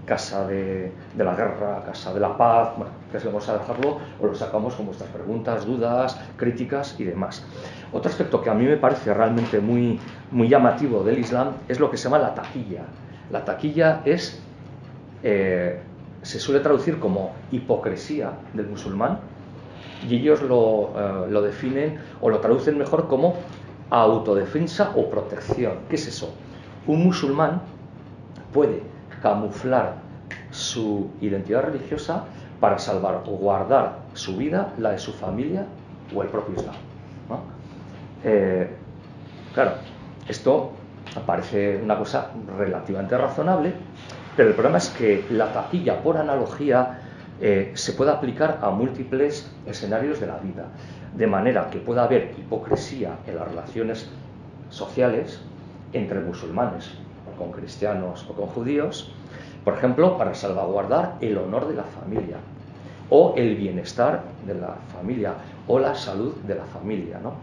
casa de la guerra, casa de la paz. Bueno, que vamos a dejarlo o lo sacamos con vuestras preguntas, dudas, críticas y demás. Otro aspecto que a mí me parece realmente muy llamativo del Islam es lo que se llama la taquilla. La taquilla es, se suele traducir como hipocresía del musulmán, y ellos lo definen o lo traducen mejor como autodefensa o protección. ¿Qué es eso? Un musulmán puede camuflar su identidad religiosa para salvaguardar su vida, la de su familia o el propio Islam, ¿no? Claro, esto parece una cosa relativamente razonable, pero el problema es que la taquilla, por analogía, se puede aplicar a múltiples escenarios de la vida, de manera que pueda haber hipocresía en las relaciones sociales entre musulmanes, con cristianos o con judíos, por ejemplo, para salvaguardar el honor de la familia, o el bienestar de la familia, o la salud de la familia, ¿no?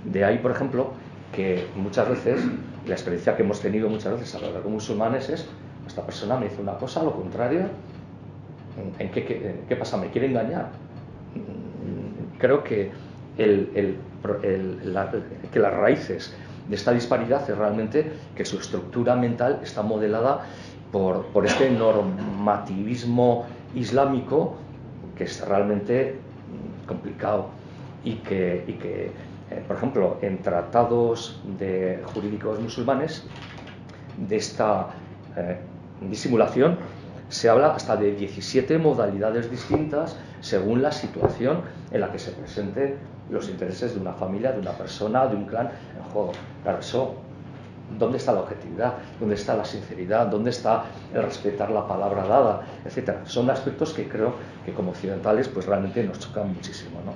De ahí, por ejemplo, que muchas veces, la experiencia que hemos tenido muchas veces al hablar con musulmanes es: esta persona me dice una cosa, lo contrario, ¿en qué pasa? ¿Me quiere engañar? Creo que que las raíces de esta disparidad es realmente que su estructura mental está modelada por este normativismo islámico, que es realmente complicado y que por ejemplo, en tratados jurídicos musulmanes de esta disimulación se habla hasta de 17 modalidades distintas según la situación en la que se presenten los intereses de una familia, de una persona, de un clan en juego. Claro, eso, ¿dónde está la objetividad? ¿Dónde está la sinceridad? ¿Dónde está el respetar la palabra dada? Etcétera. Son aspectos que creo que como occidentales pues realmente nos chocan muchísimo, ¿no?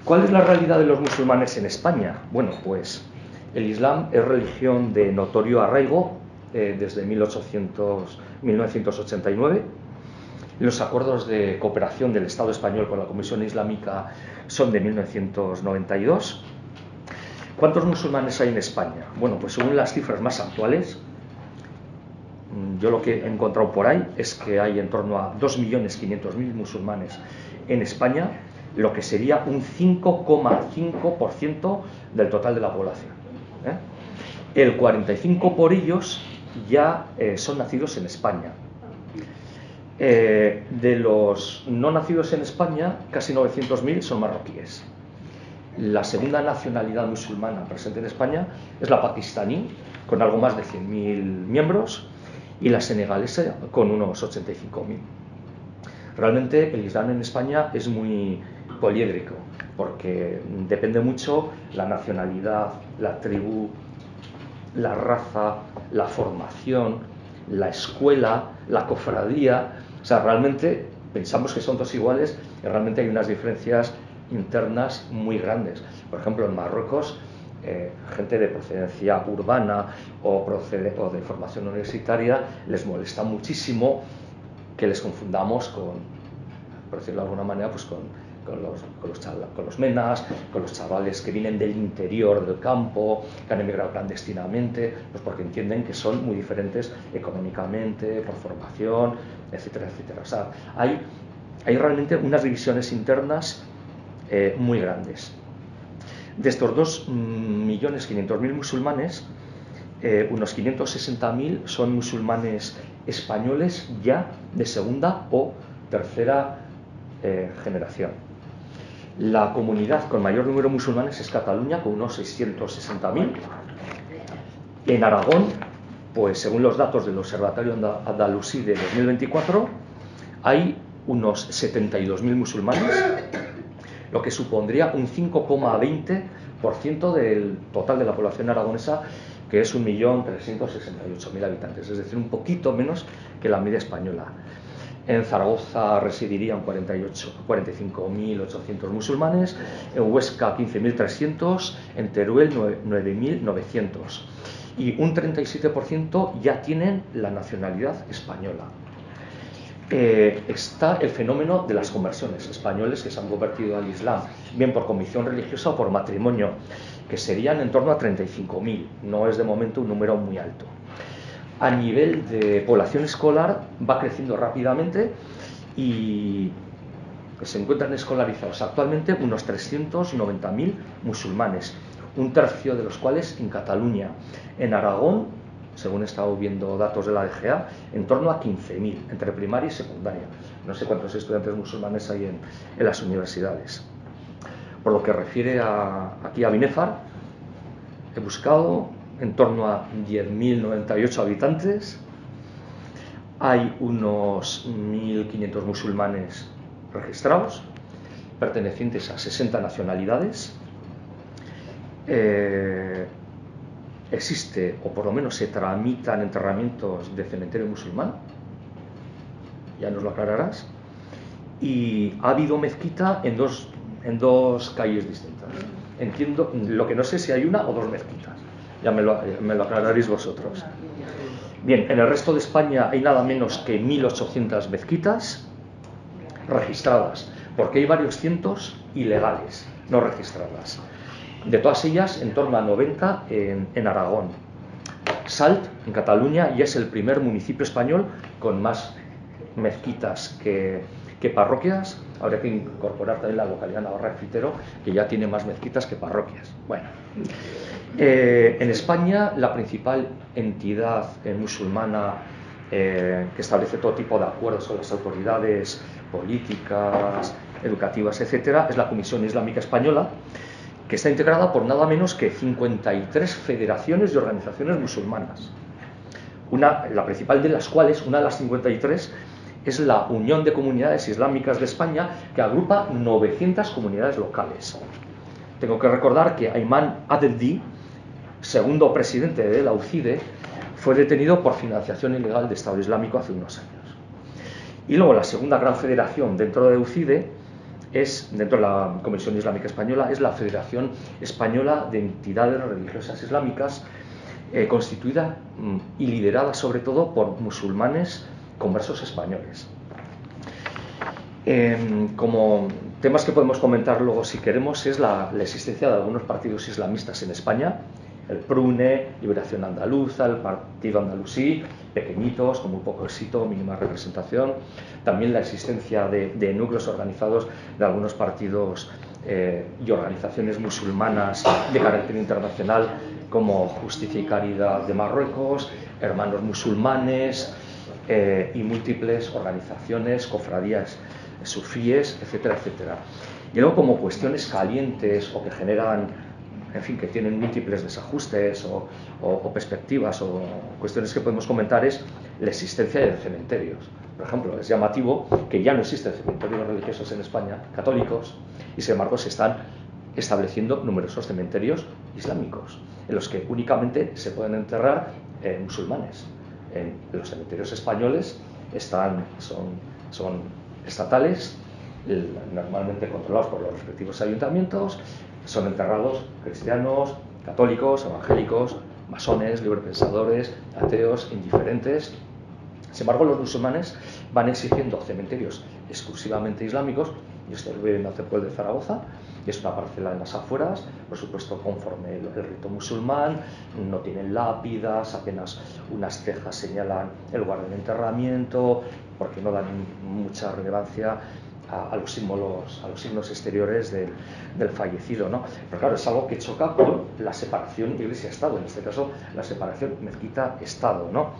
¿Cuál es la realidad de los musulmanes en España? Bueno, pues el Islam es religión de notorio arraigo desde 1989. Los acuerdos de cooperación del Estado español con la Comisión Islámica son de 1992. ¿Cuántos musulmanes hay en España? Bueno, pues según las cifras más actuales, yo lo que he encontrado por ahí es que hay en torno a 2.500.000 musulmanes en España, lo que sería un 5,5% del total de la población. El 45% por ellos ya son nacidos en España. De los no nacidos en España, casi 900.000 son marroquíes. La segunda nacionalidad musulmana presente en España es la pakistaní, con algo más de 100.000 miembros, y la senegalesa, con unos 85.000. Realmente el Islam en España es muy poliédrico, porque depende mucho la nacionalidad, la tribu, la raza, la formación, la escuela, la cofradía. O sea, realmente pensamos que son todos iguales y realmente hay unas diferencias internas muy grandes. Por ejemplo, en Marruecos gente de procedencia urbana o de formación universitaria, les molesta muchísimo que les confundamos por decirlo de alguna manera, pues con los menas, con los chavales que vienen del interior del campo, que han emigrado clandestinamente, pues porque entienden que son muy diferentes económicamente, por formación, etcétera, etcétera. O sea, hay realmente unas divisiones internas muy grandes. De estos 2.500.000 musulmanes, unos 560.000 son musulmanes españoles ya de segunda o tercera generación. La comunidad con mayor número de musulmanes es Cataluña, con unos 660.000. En Aragón, pues según los datos del Observatorio Andalusí de 2024, hay unos 72.000 musulmanes, lo que supondría un 5,20% del total de la población aragonesa, que es 1.368.000 habitantes, es decir, un poquito menos que la media española. En Zaragoza residirían 45.800 musulmanes, en Huesca 15.300, en Teruel 9.900. Y un 37% ya tienen la nacionalidad española. Está el fenómeno de las conversiones, españoles que se han convertido al Islam, bien por convicción religiosa o por matrimonio, que serían en torno a 35.000, no es de momento un número muy alto. A nivel de población escolar va creciendo rápidamente y se encuentran escolarizados actualmente unos 390.000 musulmanes, un tercio de los cuales en Cataluña. En Aragón, según he estado viendo datos de la DGA, en torno a 15.000, entre primaria y secundaria. No sé cuántos estudiantes musulmanes hay en las universidades. Por lo que refiere aquí a Binefar, he buscado en torno a 10.098 habitantes, hay unos 1.500 musulmanes registrados, pertenecientes a 60 nacionalidades. Existe, o por lo menos se tramitan enterramientos de cementerio musulmán, ya nos lo aclararás, y ha habido mezquita en dos calles distintas. Entiendo, lo que no sé si hay una o dos mezquitas. Ya me lo aclararéis vosotros. Bien, en el resto de España hay nada menos que 1.800 mezquitas registradas, porque hay varios cientos ilegales, no registradas. De todas ellas, en torno a 90 en Aragón. Salt, en Cataluña, ya es el primer municipio español con más mezquitas que parroquias. Habría que incorporar también la localidad Navarra-Fitero, que ya tiene más mezquitas que parroquias. Bueno, en España la principal entidad musulmana que establece todo tipo de acuerdos con las autoridades políticas, educativas, etcétera, es la Comisión Islámica Española, que está integrada por nada menos que 53 federaciones y organizaciones musulmanas. La principal de las cuales, una de las 53, es la Unión de Comunidades Islámicas de España, que agrupa 900 comunidades locales. Tengo que recordar que Ayman Adeldi, segundo presidente de la UCIDE, fue detenido por financiación ilegal de Estado Islámico hace unos años. Y luego la segunda gran federación dentro de UCIDE, dentro de la Comisión Islámica Española, es la Federación Española de Entidades Religiosas Islámicas, constituida y liderada sobre todo por musulmanes conversos españoles. Como temas que podemos comentar luego si queremos es la existencia de algunos partidos islamistas en España, el PRUNE, Liberación Andaluza, el Partido Andalusí, pequeñitos, con muy poco éxito, mínima representación. También la existencia de núcleos organizados de algunos partidos y organizaciones musulmanas de carácter internacional, como Justicia y Caridad de Marruecos, Hermanos Musulmanes y múltiples organizaciones, cofradías sufíes, etcétera, etcétera. Y luego, como cuestiones calientes o que generan, en fin, que tienen múltiples desajustes o perspectivas o cuestiones que podemos comentar, es la existencia de cementerios. Por ejemplo, es llamativo que ya no existen cementerios religiosos en España, católicos, y sin embargo se están estableciendo numerosos cementerios islámicos, en los que únicamente se pueden enterrar musulmanes. Los cementerios españoles son estatales, normalmente controlados por los respectivos ayuntamientos, son enterrados cristianos, católicos, evangélicos, masones, librepensadores, ateos, indiferentes. Sin embargo, los musulmanes van exigiendo cementerios exclusivamente islámicos. Yo estoy viviendo hace poco de Zaragoza, y es una parcela en las afueras, por supuesto conforme el rito musulmán, no tienen lápidas, apenas unas cejas señalan el lugar del enterramiento, porque no dan mucha relevancia a los símbolos, a los signos exteriores del fallecido, ¿no? Pero claro, es algo que choca con la separación Iglesia-Estado, en este caso la separación mezquita-Estado, ¿no?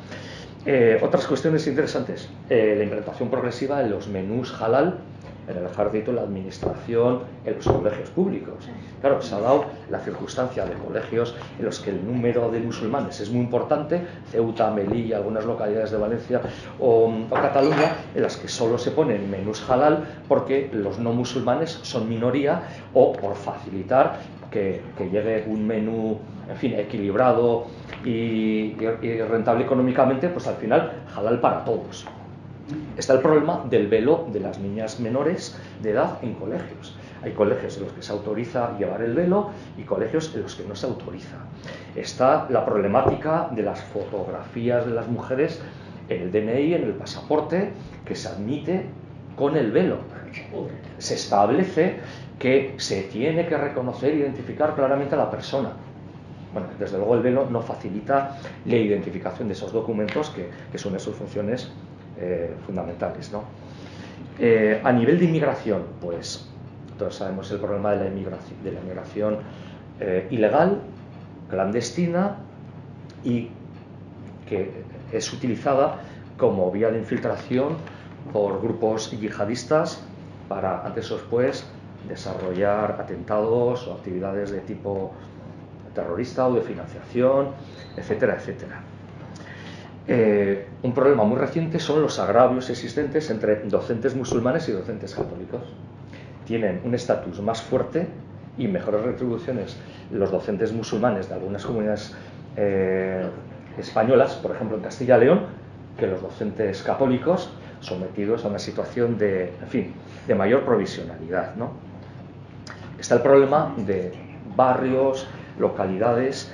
Otras cuestiones interesantes, la implantación progresiva de los menús halal en el ejército, la administración, en los colegios públicos. Claro, se ha dado la circunstancia de colegios en los que el número de musulmanes es muy importante, Ceuta, Melilla, algunas localidades de Valencia o Cataluña, en las que solo se ponen menús halal porque los no musulmanes son minoría, o por facilitar que llegue un menú, en fin, equilibrado y rentable económicamente, pues al final halal para todos. Está el problema del velo de las niñas menores de edad en colegios. Hay colegios en los que se autoriza llevar el velo y colegios en los que no se autoriza. Está la problemática de las fotografías de las mujeres en el DNI, en el pasaporte, que se admite con el velo. Se establece que se tiene que reconocer e identificar claramente a la persona. Bueno, desde luego el velo no facilita la identificación de esos documentos que son sus funciones fundamentales, ¿no? A nivel de inmigración, pues todos sabemos el problema de la inmigración ilegal, clandestina, y que es utilizada como vía de infiltración por grupos yihadistas para antes o después desarrollar atentados o actividades de tipo terrorista o de financiación, etcétera, etcétera. Un problema muy reciente son los agravios existentes entre docentes musulmanes y docentes católicos. Tienen un estatus más fuerte y mejores retribuciones los docentes musulmanes de algunas comunidades españolas, por ejemplo en Castilla y León, que los docentes católicos, sometidos a una situación de, en fin, de mayor provisionalidad, ¿no? Está el problema de barrios, localidades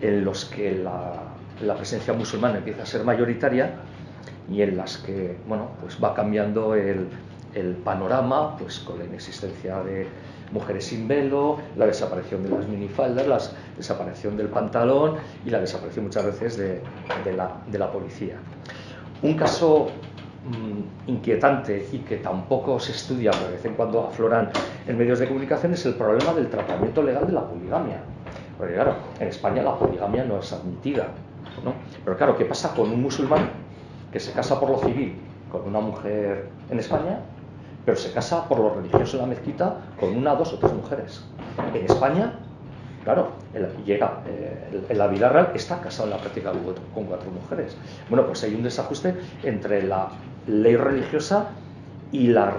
en los que la presencia musulmana empieza a ser mayoritaria y en las que, bueno, pues va cambiando el panorama, pues con la inexistencia de mujeres sin velo, la desaparición de las minifaldas, la desaparición del pantalón y la desaparición muchas veces de la policía. Un caso inquietante y que tampoco se estudia, pero de vez en cuando afloran en medios de comunicación, es el problema del tratamiento legal de la poligamia. Porque claro, en España la poligamia no es admitida, ¿no? Pero claro, ¿qué pasa con un musulmán que se casa por lo civil con una mujer en España, pero se casa por lo religioso en la mezquita con una, dos o tres mujeres? En España, claro, en la vida real está casado en la práctica con 4 mujeres. Bueno, pues hay un desajuste entre la ley religiosa y la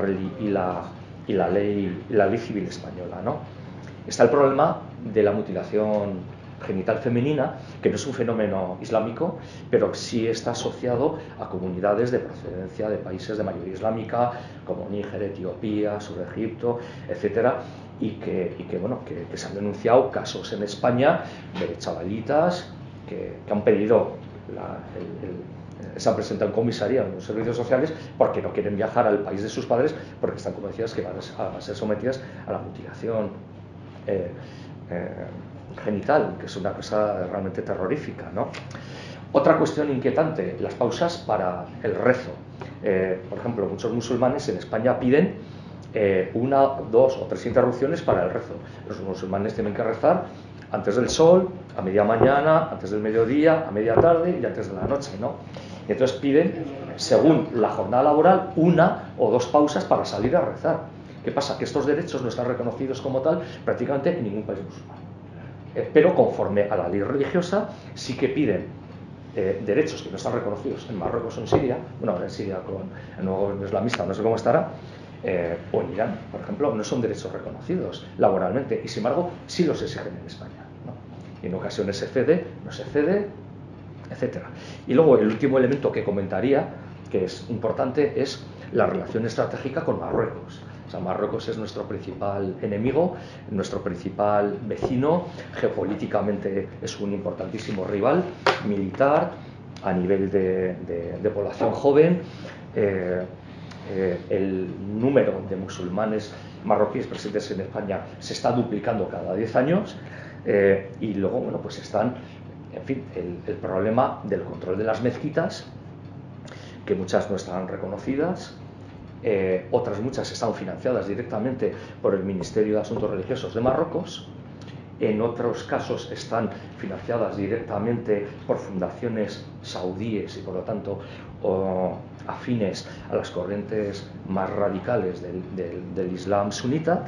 ley civil española, ¿no? Está el problema de la mutilación genital femenina, que no es un fenómeno islámico, pero sí está asociado a comunidades de procedencia de países de mayoría islámica, como Níger, Etiopía, sur de Egipto, etcétera, y que se han denunciado casos en España de chavalitas que han pedido se han presentado en comisaría en los servicios sociales porque no quieren viajar al país de sus padres, porque están convencidas que van a ser sometidas a la mutilación genital, que es una cosa realmente terrorífica, ¿no? Otra cuestión inquietante, las pausas para el rezo. Por ejemplo, muchos musulmanes en España piden 1, 2 o 3 interrupciones para el rezo. Los musulmanes tienen que rezar antes del sol, a media mañana, antes del mediodía, a media tarde y antes de la noche, ¿no? Y entonces piden, según la jornada laboral, 1 o 2 pausas para salir a rezar. ¿Qué pasa? Que estos derechos no están reconocidos como tal prácticamente en ningún país musulmán. Pero conforme a la ley religiosa sí que piden derechos que no están reconocidos en Marruecos o en Siria. Bueno, en Siria con el nuevo gobierno islamista no sé cómo estará, o en Irán, por ejemplo, no son derechos reconocidos laboralmente y sin embargo sí los exigen en España, ¿no? Y en ocasiones se cede, no se cede, etcétera. Y luego el último elemento que comentaría, que es importante, es la relación estratégica con Marruecos. sea, Marruecos es nuestro principal enemigo, nuestro principal vecino, geopolíticamente es un importantísimo rival militar, a nivel de población joven. El número de musulmanes marroquíes presentes en España se está duplicando cada 10 años. Y luego, bueno, pues están, en fin, el problema del control de las mezquitas, que muchas no están reconocidas, otras muchas están financiadas directamente por el Ministerio de Asuntos Religiosos de Marruecos, en otros casos están financiadas directamente por fundaciones saudíes y por lo tanto afines a las corrientes más radicales del Islam sunita.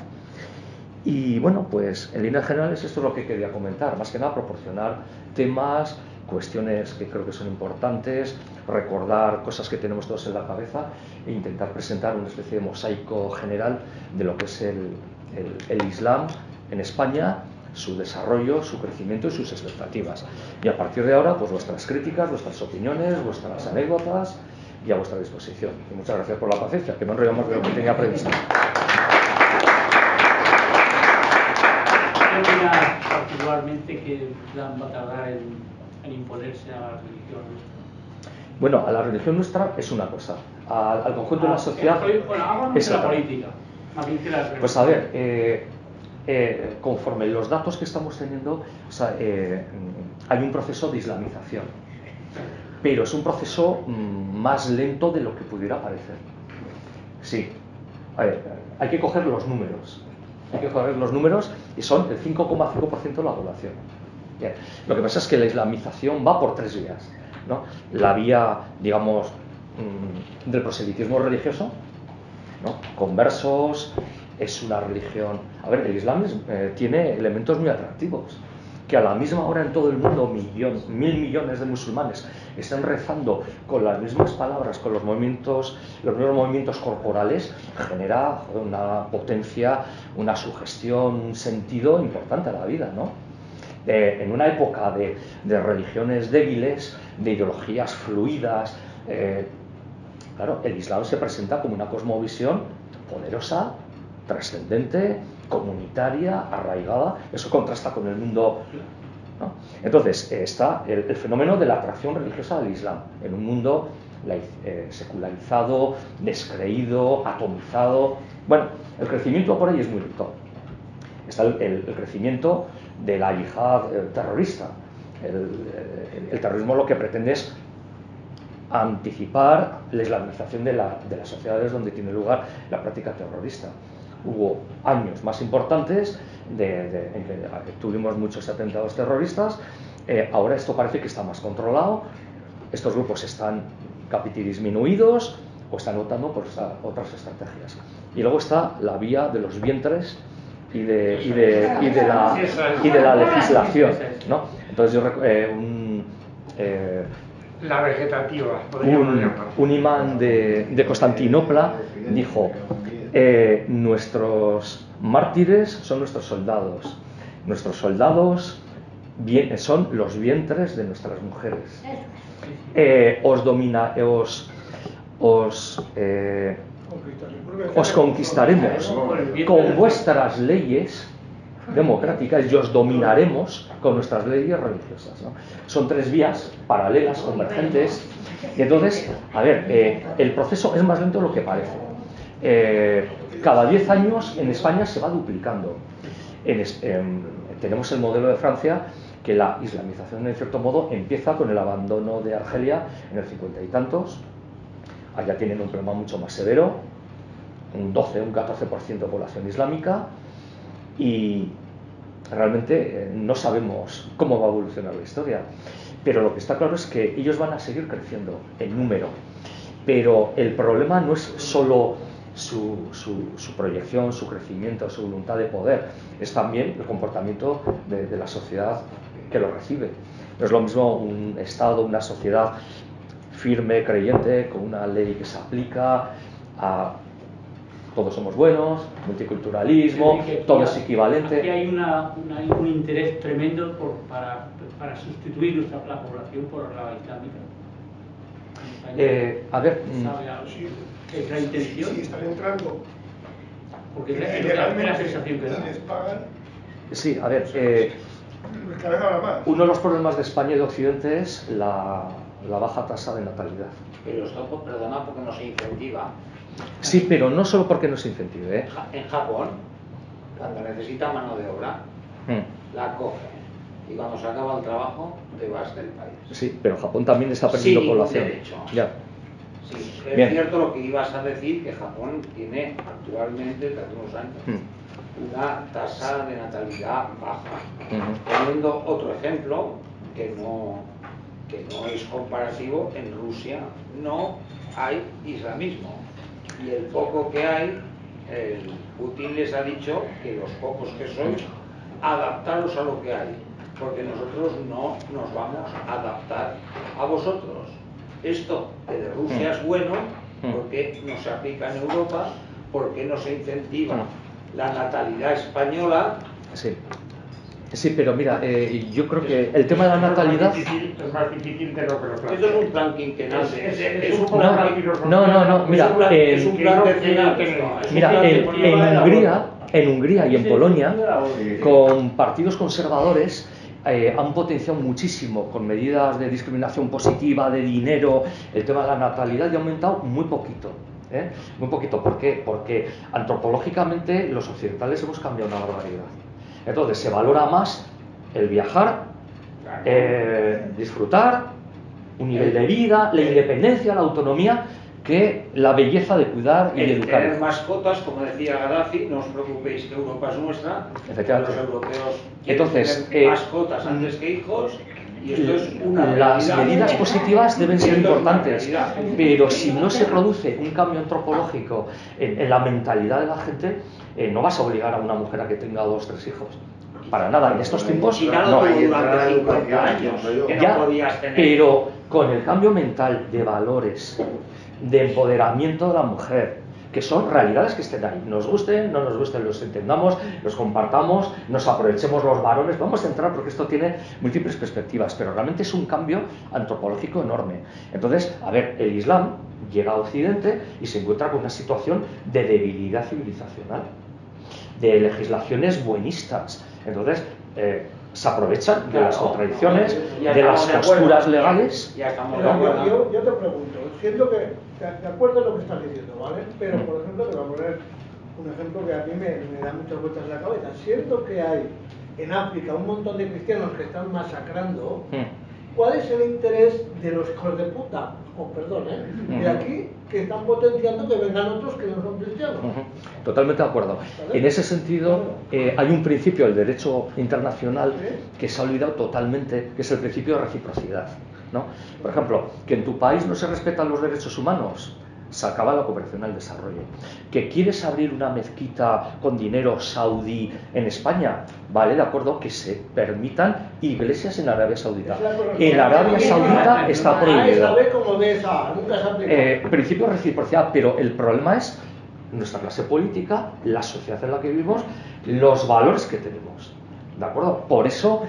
Y bueno, pues en líneas generales esto es lo que quería comentar, más que nada proporcionar temas, cuestiones que creo que son importantes, recordar cosas que tenemos todos en la cabeza e intentar presentar una especie de mosaico general de lo que es el Islam en España, su desarrollo, su crecimiento y sus expectativas. Y a partir de ahora, pues vuestras críticas, vuestras opiniones, vuestras anécdotas y a vuestra disposición. Y muchas gracias por la paciencia, que me enrollo más de lo que tenía previsto. ¿Qué opinas particularmente que el Islam va a tardar en imponerse a la religión nuestra? Bueno, a la religión nuestra es una cosa, al conjunto de la sociedad es la política. Pues a ver, conforme los datos que estamos teniendo, o sea, hay un proceso de islamización, pero es un proceso más lento de lo que pudiera parecer. Sí, a ver, hay que coger los números. Hay que coger los números y son el 5,5% de la población. Bien. Lo que pasa es que la islamización va por tres vías, ¿no? La vía, digamos, del proselitismo religioso, ¿no? Conversos, es una religión... A ver, el Islam tiene elementos muy atractivos. Que a la misma hora en todo el mundo 1.000 millones de musulmanes están rezando con las mismas palabras, con los mismos movimientos corporales, genera una potencia, una sugestión, un sentido importante a la vida, ¿no? En una época de religiones débiles, de ideologías fluidas, claro, el Islam se presenta como una cosmovisión poderosa, trascendente, comunitaria, arraigada. Eso contrasta con el mundo, ¿no? Entonces está el fenómeno de la atracción religiosa del Islam en un mundo secularizado, descreído, atomizado. Bueno, el crecimiento por ahí es muy lento. Está el crecimiento de la yihad terrorista. El terrorismo lo que pretende es anticipar la islamización de las sociedades donde tiene lugar la práctica terrorista. Hubo años más importantes en que tuvimos muchos atentados terroristas. Ahora esto parece que está más controlado. Estos grupos están disminuidos o están optando por otras estrategias. Y luego está la vía de los vientres y de la legislación, ¿no? Entonces la vegetativa, un imán de Constantinopla dijo: nuestros mártires son nuestros soldados son los vientres de nuestras mujeres. Os conquistaremos con vuestras leyes democráticas y os dominaremos con nuestras leyes religiosas, ¿no? Son tres vías paralelas, convergentes. Y entonces, a ver, el proceso es más lento de lo que parece. Cada 10 años en España se va duplicando. Tenemos el modelo de Francia, que la islamización, en cierto modo, empieza con el abandono de Argelia en el 50 y tantos. Allá tienen un problema mucho más severo, un 12, un 14% de población islámica, y realmente no sabemos cómo va a evolucionar la historia. Pero lo que está claro es que ellos van a seguir creciendo en número. Pero el problema no es solo su proyección, su crecimiento, su voluntad de poder, es también el comportamiento de la sociedad que lo recibe. No es lo mismo un Estado, una sociedad firme, creyente, con una ley que se aplica a todos somos buenos, multiculturalismo, todo es equivalente. Aquí hay un interés tremendo para sustituir la población por la islámica. A ver, ¿Es la intención? Sí, están entrando Porque es la sensación que da. les pagan, Sí, a ver, cada vez habrá más. uno de los problemas de España y de Occidente es la baja tasa de natalidad. Pero esto, perdona, porque no se incentiva. Sí, pero no solo porque no se incentive, ¿eh? En Japón, cuando necesita mano de obra, la coge. Y cuando se acaba el trabajo, te vas del país. Sí, pero Japón también está perdiendo Sin población. derecho. Ya. Sí, es Bien. cierto lo que ibas a decir, que Japón tiene actualmente, desde hace unos años, una tasa de natalidad baja. Poniendo otro ejemplo, que no es comparativo, en Rusia no hay islamismo. Y el poco que hay, Putin les ha dicho que los pocos que sois, adaptaros a lo que hay, porque nosotros no nos vamos a adaptar a vosotros. Esto que de Rusia es bueno, porque no se aplica en Europa, porque no se incentiva la natalidad española. Sí. Sí, pero mira, yo creo que el tema de la natalidad... Es más difícil de lo que lo Esto plantea. es un plan quinquenal. Es un plan No, mira, es un plan decenal. mira, en Hungría y en Polonia, con partidos conservadores, han potenciado muchísimo con medidas de discriminación positiva, de dinero, el tema de la natalidad, y ha aumentado muy poquito. Muy poquito. ¿Por qué? Porque antropológicamente los occidentales hemos cambiado una barbaridad. Entonces se valora más el viajar, disfrutar, un nivel de vida, la independencia, la autonomía, que la belleza de cuidar y de educar. Tener mascotas, como decía Gaddafi, no os preocupéis que Europa es nuestra. Efectivamente. Los europeos Entonces, quieren tener mascotas antes que hijos. Y esto es una las realidad. medidas positivas deben ser Esto es una importantes, realidad. pero si no se produce un cambio antropológico en la mentalidad de la gente, no vas a obligar a una mujer a que tenga 2 o 3 hijos. Para nada, en estos tiempos China lo no. tuvo durante 50 años, que no Ya, podías tener. pero con el cambio mental de valores, de empoderamiento de la mujer, que son realidades que estén ahí, nos gusten, no nos gusten, los entendamos, los compartamos, nos aprovechemos los varones, vamos a entrar porque esto tiene múltiples perspectivas, pero realmente es un cambio antropológico enorme. Entonces, a ver, el Islam llega a Occidente y se encuentra con una situación de debilidad civilizacional, de legislaciones buenistas. Entonces, se aprovechan de las contradicciones, de las posturas legales. Ya estamos de Pero acuerdo. yo te pregunto, siento que, de acuerdo en lo que estás diciendo, ¿vale? Pero, por ejemplo, te voy a poner un ejemplo que a mí me da muchas vueltas en la cabeza. Siento que hay en África un montón de cristianos que están masacrando. ¿Cuál es el interés de los hijos de puta, perdón, de aquí, que están potenciando que vengan otros que no son cristianos? Totalmente de acuerdo. En ese sentido, hay un principio del derecho internacional que se ha olvidado totalmente, que es el principio de reciprocidad, ¿no? Por ejemplo, que en tu país no se respetan los derechos humanos, se acaba la cooperación al desarrollo. ¿Que quieres abrir una mezquita con dinero saudí en España? Vale, de acuerdo, que se permitan iglesias en Arabia Saudita. En Arabia Saudita está prohibido. Principio de reciprocidad, pero el problema es nuestra clase política, la sociedad en la que vivimos, los valores que tenemos. ¿De acuerdo? Por eso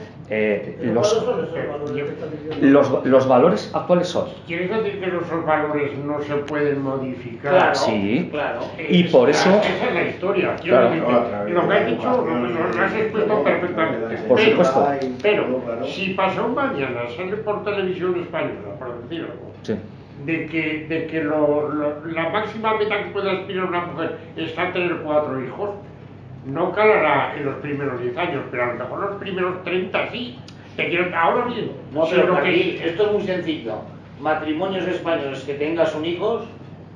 los valores actuales son. ¿Quieres decir que los valores no se pueden modificar? Claro, Sí, claro. y por eso. Esa es la historia. Claro. Lo que has dicho lo has expuesto perfectamente. Por supuesto. Pero, si pasó mañana, sale por televisión española, por decir algo, Sí. de que la máxima meta que puede aspirar una mujer es a tener 4 hijos, no calará en los primeros 10 años, pero a lo mejor los primeros 30 sí. Ahora bien, No, si pero lo aquí, esto es muy sencillo. Matrimonios españoles que tengas un hijo,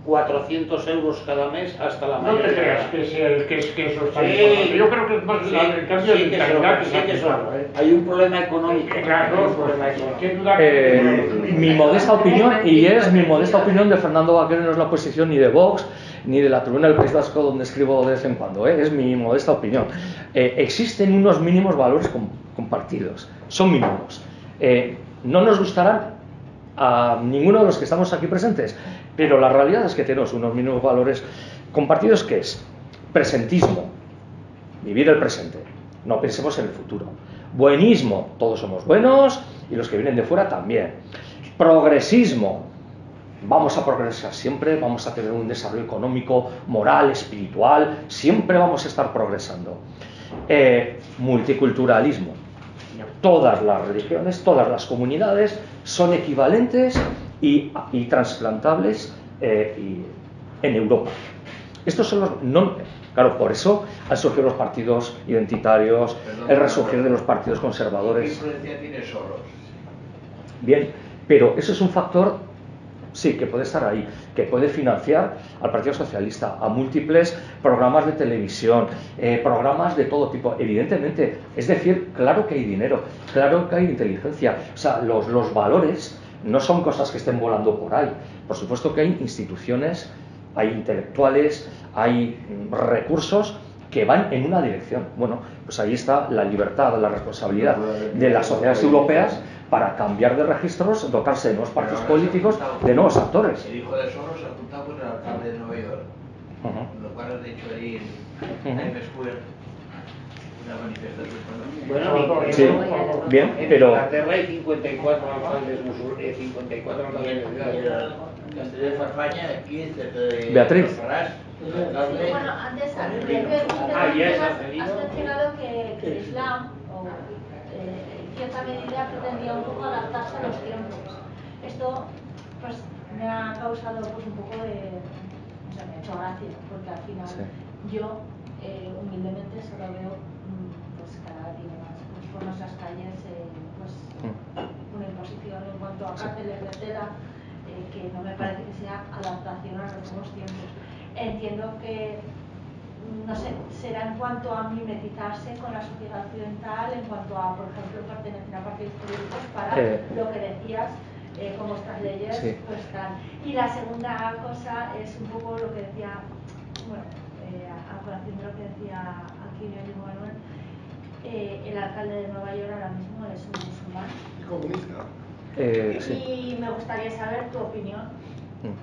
400 euros cada mes hasta la no mayoría. te creas que eso está Sí. bien. Yo creo que es más el cambio de mentalidad que sí se ha que aplicado, hay un problema económico. Claro, Hay un problema económico. qué duda que- Mi modesta opinión, y es mi modesta opinión de Fernando Vaquero, no es la posición ni de Vox ni de la Tribuna del País Vasco, donde escribo de vez en cuando, es mi modesta opinión. Existen unos mínimos valores compartidos, son mínimos. No nos gustarán a ninguno de los que estamos aquí presentes, pero la realidad es que tenemos unos mínimos valores compartidos, que es presentismo, vivir el presente, no pensemos en el futuro. Buenismo, todos somos buenos y los que vienen de fuera también. Progresismo, vamos a progresar siempre, vamos a tener un desarrollo económico, moral, espiritual, siempre vamos a estar progresando. Multiculturalismo. Todas las religiones, todas las comunidades son equivalentes y transplantables en Europa. Estos son los... claro, por eso han surgido los partidos identitarios, el resurgir de los partidos conservadores. ¿Qué influencia tiene Soros? Bien, pero eso es un factor, sí, que puede estar ahí, que puede financiar al Partido Socialista, a múltiples programas de televisión, programas de todo tipo, evidentemente. Es decir, claro que hay dinero, claro que hay inteligencia. O sea, los valores no son cosas que estén volando por ahí. Por supuesto que hay instituciones, hay intelectuales, hay recursos que van en una dirección. Bueno, pues ahí está la libertad, la responsabilidad de las sociedades europeas para cambiar de registros, dotarse de nuevos partidos políticos, de nuevos actores. El hijo de Soros apuntado con el alcalde de Nueva York, lo cual has dicho ahí en Times Square, una manifestación. Bueno, sí, bien, pero... En Inglaterra hay 54 alcaldes musulmanes, 54 alcaldes de ciudades. Castel de Farfanya, aquí, cerca de... Beatriz. Bueno, antes has mencionado que el Islam, en cierta medida, pretendía un poco adaptarse a los tiempos. Esto pues me ha causado pues un poco de... O sea, me ha hecho gracia, porque al final yo humildemente solo veo pues cada día más pues, por nuestras calles pues una imposición en cuanto a cárceles de tela que no me parece que sea adaptación a los nuevos tiempos. Entiendo que, no sé, será en cuanto a mimetizarse con la sociedad occidental, en cuanto a, por ejemplo, pertenecer a partidos políticos para lo que decías, como estas leyes, pues tal. Y la segunda cosa es un poco lo que decía, bueno, a colación de lo que decía aquí mi amigo Manuel, el alcalde de Nueva York ahora mismo es un musulmán. Comunista. Y me gustaría saber tu opinión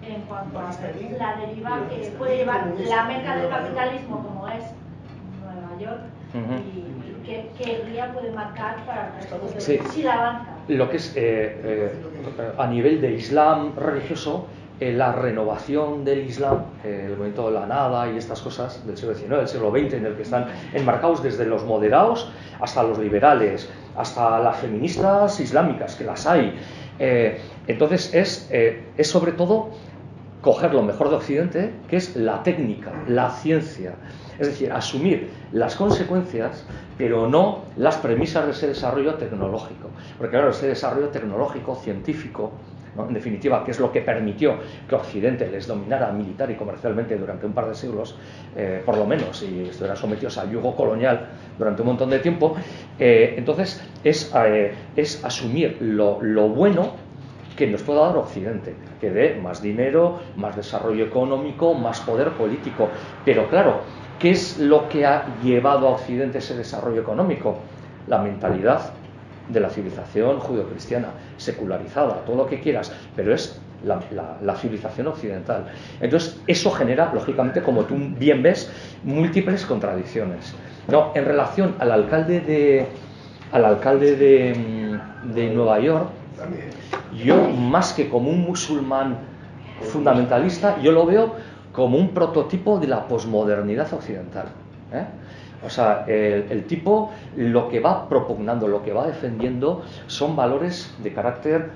en cuanto a la deriva que puede llevar la meca del capitalismo como es Nueva York y qué guía puede marcar para el resto de si la avanza. Lo que es a nivel de Islam religioso, la renovación del Islam, el movimiento de la nada y estas cosas del siglo XIX, del siglo XX, en el que están enmarcados desde los moderados hasta los liberales, hasta las feministas islámicas, que las hay. Entonces es sobre todo coger lo mejor de Occidente, que es la técnica, la ciencia, es decir, asumir las consecuencias, pero no las premisas de ese desarrollo tecnológico, porque claro, ese desarrollo tecnológico, científico, ¿no? En definitiva, que es lo que permitió que Occidente les dominara militar y comercialmente durante un par de siglos, por lo menos, y estuvieran sometidos al yugo colonial durante un montón de tiempo. Entonces es asumir lo bueno que nos pueda dar Occidente, que dé más dinero, más desarrollo económico, más poder político. Pero claro, ¿qué es lo que ha llevado a Occidente ese desarrollo económico? La mentalidad de la civilización judeocristiana, secularizada, todo lo que quieras, pero es la civilización occidental. Entonces, eso genera, lógicamente, como tú bien ves, múltiples contradicciones. No, en relación al alcalde de Nueva York, yo, más que como un musulmán fundamentalista, yo lo veo como un prototipo de la posmodernidad occidental. O sea, el tipo lo que va propugnando, lo que va defendiendo son valores de carácter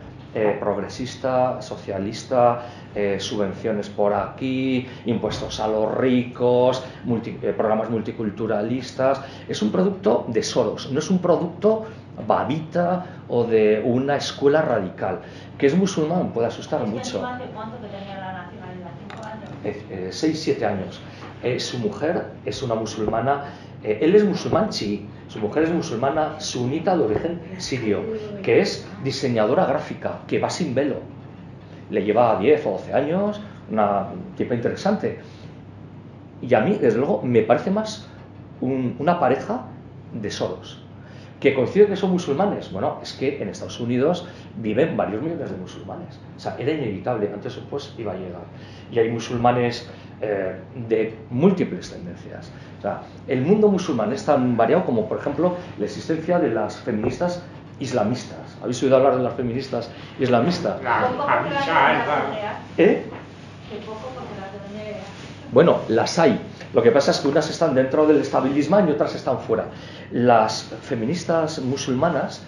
progresista, socialista, subvenciones por aquí, impuestos a los ricos, programas multiculturalistas. Es un producto de Soros, no es un producto babita o de una escuela radical. Que es musulmán puede asustar mucho. ¿Cuánto que tenía la nacionalidad? 5 años. 6-7 años. Su mujer es una musulmana, él es musulmán chií, su mujer es musulmana sunita de origen sirio, que es diseñadora gráfica, que va sin velo. Le lleva 10 o 12 años, una tipa interesante. Y a mí, desde luego, me parece más una pareja de Soros. ¿Que coincide que son musulmanes? Bueno, es que en Estados Unidos viven varios millones de musulmanes. O sea, era inevitable, antes o después iba a llegar. Y hay musulmanes de múltiples tendencias. O sea, el mundo musulmán es tan variado como, por ejemplo, la existencia de las feministas islamistas. ¿Habéis oído hablar de las feministas islamistas? La camisa esa. ¿Eh? Bueno, las hay. Lo que pasa es que unas están dentro del estabilismo y otras están fuera. Las feministas musulmanas,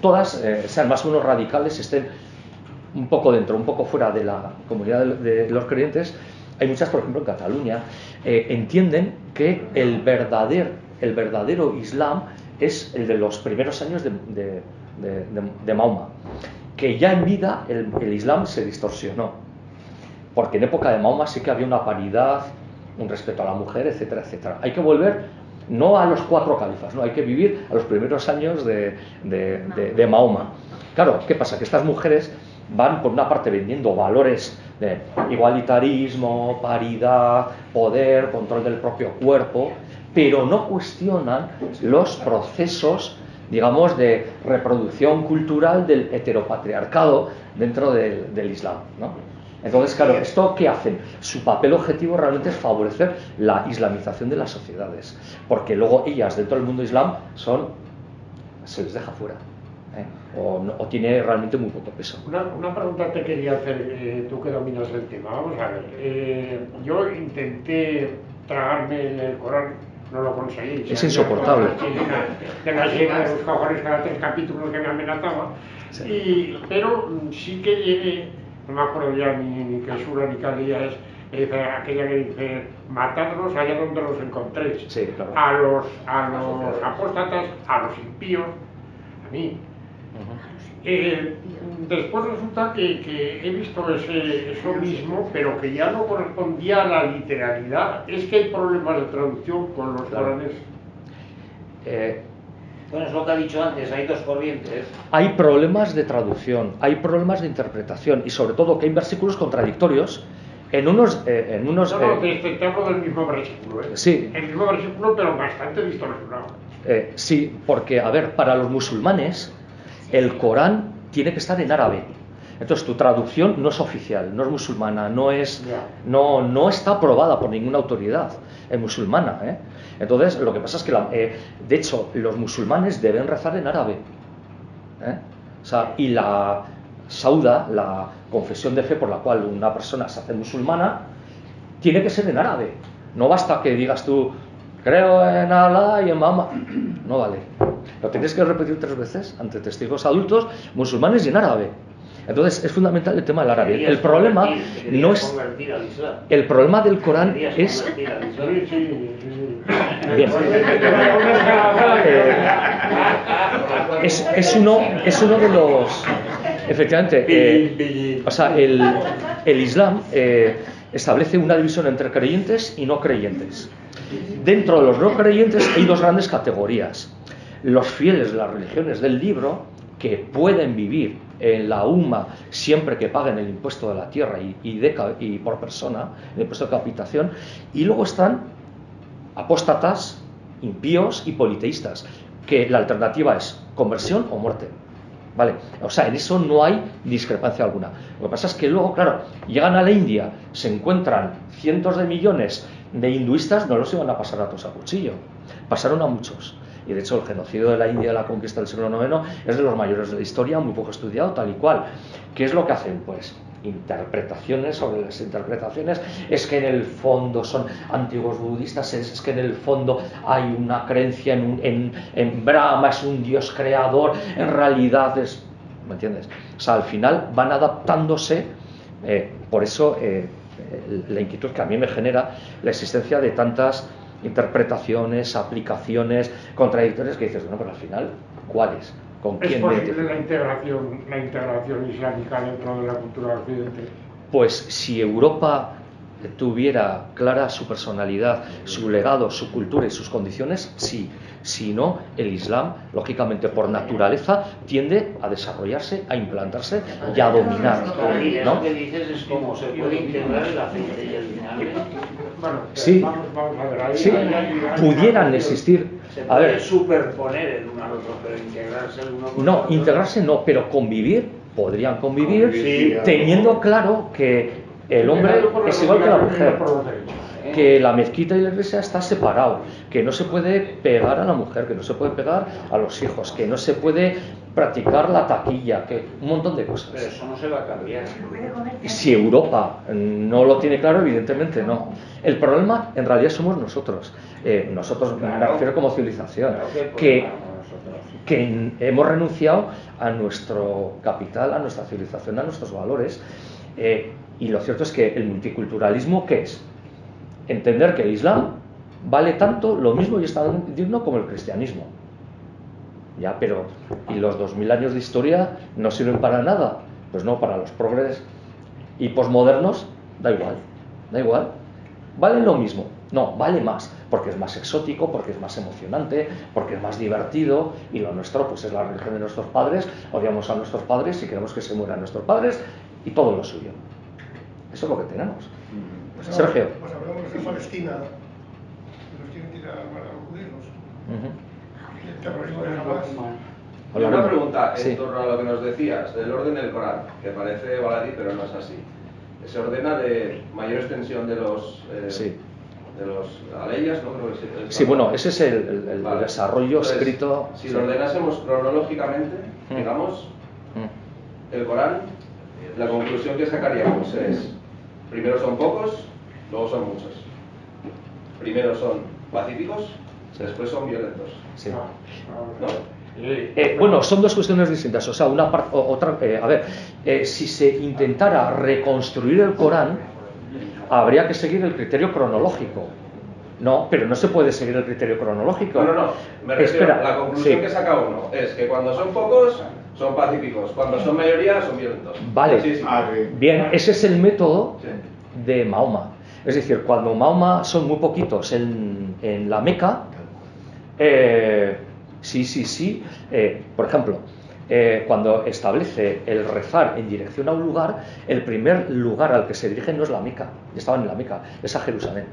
todas, sean más o menos radicales, estén un poco dentro, un poco fuera de la comunidad de los creyentes. Hay muchas, por ejemplo, en Cataluña, entienden que el verdadero Islam es el de los primeros años de Mahoma, que ya en vida el Islam se distorsionó, porque en época de Mahoma sí que había una paridad, un respeto a la mujer, etcétera, etcétera. Hay que volver no a los 4 califas, no, hay que vivir a los primeros años de Mahoma. Claro, ¿qué pasa? Que estas mujeres van por una parte vendiendo valores de igualitarismo, paridad, poder, control del propio cuerpo, pero no cuestionan los procesos, digamos, de reproducción cultural del heteropatriarcado dentro del Islam, ¿no? Entonces, claro, ¿esto qué hacen? Su papel objetivo realmente es favorecer la islamización de las sociedades, porque luego ellas dentro del mundo islam se les deja fuera. O tiene realmente muy poco peso. Una pregunta te quería hacer, tú que dominas el tema. Vamos a ver, yo intenté tragarme el Corán, no lo conseguí. Es insoportable. De la llena de los cojones cada 3 capítulos que me amenazaba. Sí. Pero sí que llegué, no me acuerdo ya ni qué sura ni qué día es, aquella que dice, matadlos allá donde los encontréis. Sí, claro. A los apóstatas, a los impíos, a mí. Después resulta que he visto eso mismo, pero que ya no correspondía a la literalidad. Es que hay problemas de traducción con los coranes. Bueno, es lo que ha dicho antes, hay 2 corrientes. Hay problemas de traducción, hay problemas de interpretación y sobre todo que hay versículos contradictorios en unos... Te hablo del mismo versículo, ¿eh? Sí. El mismo versículo, pero bastante distorsionado. Sí, porque, a ver, para los musulmanes el Corán tiene que estar en árabe. Entonces tu traducción no es oficial, no es musulmana, no está aprobada por ninguna autoridad musulmana, ¿eh? Entonces lo que pasa es que, de hecho, los musulmanes deben rezar en árabe, ¿eh? O sea, y la sauda, la confesión de fe por la cual una persona se hace musulmana, tiene que ser en árabe. No basta que digas tú, creo en Alá y en Mahoma. No vale. Lo tienes que repetir 3 veces ante testigos adultos, musulmanes y en árabe. Entonces es fundamental el tema del árabe. El problema no es... El problema del Corán es... Bien. Es uno de los... Efectivamente, o sea, el Islam establece una división entre creyentes y no creyentes. Dentro de los no creyentes hay 2 grandes categorías. Los fieles de las religiones del libro, que pueden vivir en la UMA siempre que paguen el impuesto de la tierra y por persona, el impuesto de capitación, y luego están apóstatas, impíos y politeístas, que la alternativa es conversión o muerte. ¿Vale? O sea, en eso no hay discrepancia alguna. Lo que pasa es que luego, claro, llegan a la India, se encuentran cientos de millones de hinduistas, no los iban a pasar a todos a cuchillo, pasaron a muchos. Y de hecho el genocidio de la India, la conquista del siglo IX, es de los mayores de la historia, muy poco estudiado, tal y cual. ¿Qué es lo que hacen? Pues interpretaciones sobre las interpretaciones. Es que en el fondo son antiguos budistas, es que en el fondo hay una creencia en Brahma, es un dios creador, en realidad es... ¿Me entiendes? O sea, al final van adaptándose, por eso la inquietud que a mí me genera la existencia de tantas interpretaciones, aplicaciones contradictorias que dices, bueno, pero al final, ¿cuáles? ¿Con quién? ¿Es posible la integración islámica dentro de la cultura occidental? Pues si Europa tuviera clara su personalidad, su legado, su cultura y sus condiciones, sí. Si no, el Islam, lógicamente por naturaleza, tiende a desarrollarse, a implantarse y a dominar, ¿no? Lo que dices es cómo se puede integrar el aceite y el vinagre. Bueno, sí, vamos a ver, ahí, sí, pudieran existir. Se puede superponer el uno al otro, pero integrarse el uno con el No, otro. integrarse no, pero convivir, podrían convivir, teniendo claro que el hombre es igual que la mujer. que la mezquita y la iglesia está separado, que no se puede pegar a la mujer, que no se puede pegar a los hijos, que no se puede practicar la taquilla, que un montón de cosas. Pero eso no se va a cambiar. Si Europa no lo tiene claro, evidentemente no. El problema en realidad somos nosotros. Nosotros, me refiero como civilización, que hemos renunciado a nuestro capital, a nuestra civilización, a nuestros valores. Y lo cierto es que el multiculturalismo, ¿qué es? Entender que el Islam vale tanto, lo mismo y es tan digno como el cristianismo. Ya, pero ¿y los 2000 años de historia no sirven para nada? Pues no, para los progres y posmodernos da igual. Vale lo mismo, no, vale más, porque es más exótico, porque es más emocionante, porque es más divertido, y lo nuestro pues es la religión de nuestros padres, odiamos a nuestros padres y queremos que se mueran nuestros padres y todo lo suyo. Eso es lo que tenemos. Pues Sergio. Pues hablamos de Palestina, que nos quieren tirar a los judíos. El terrorismo de Hamas. Una pregunta en Sí. torno a lo que nos decías, del orden del Corán, que parece baladí, pero no es así. Se ordena de mayor extensión de los Sí. de los aleyas, ¿no? Creo que Sí, bueno, ese es el Vale. desarrollo Entonces, escrito. Si sí. lo ordenásemos cronológicamente, Mm. digamos, Mm. el Corán, la conclusión que sacaríamos es: primero son pocos, luego son muchos. Primero son pacíficos, después son violentos. Sí. ¿No? Bueno, son dos cuestiones distintas. O sea, una parte, otra. A ver, si se intentara reconstruir el Corán, habría que seguir el criterio cronológico. No, pero no se puede seguir el criterio cronológico. No. Me refiero, Espera, la conclusión sí. que saca uno es que cuando son pocos, son pacíficos. Cuando son mayoría, son violentos. Vale. Sí. Bien, ese es el método Sí. de Mahoma. Es decir, cuando Mahoma son muy poquitos en la Meca, sí. Por ejemplo, cuando establece el rezar en dirección a un lugar, el primer lugar al que se dirigen no es la Meca, estaban en la Meca, es a Jerusalén.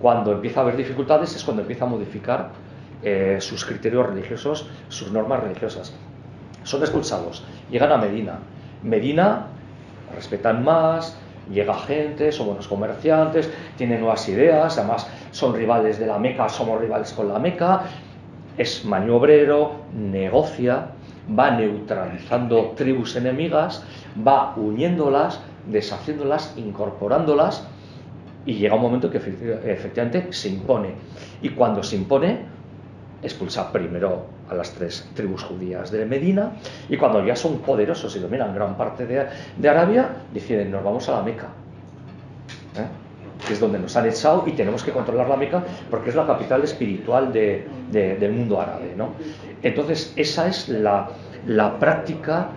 Cuando empieza a haber dificultades es cuando empieza a modificar sus criterios religiosos, sus normas religiosas. Son expulsados, llegan a Medina. Medina respetan más, llega gente, son buenos comerciantes, tienen nuevas ideas, además son rivales de la Meca, somos rivales con la Meca, es maniobrero, negocia, va neutralizando tribus enemigas, va uniéndolas, deshaciéndolas, incorporándolas, y llega un momento que efectivamente se impone. Y cuando se impone, expulsa primero a las 3 tribus judías de Medina, y cuando ya son poderosos y dominan gran parte de Arabia, deciden: nos vamos a la Meca, que es donde nos han echado y tenemos que controlar la Meca porque es la capital espiritual del mundo árabe, ¿no? Entonces esa es la práctica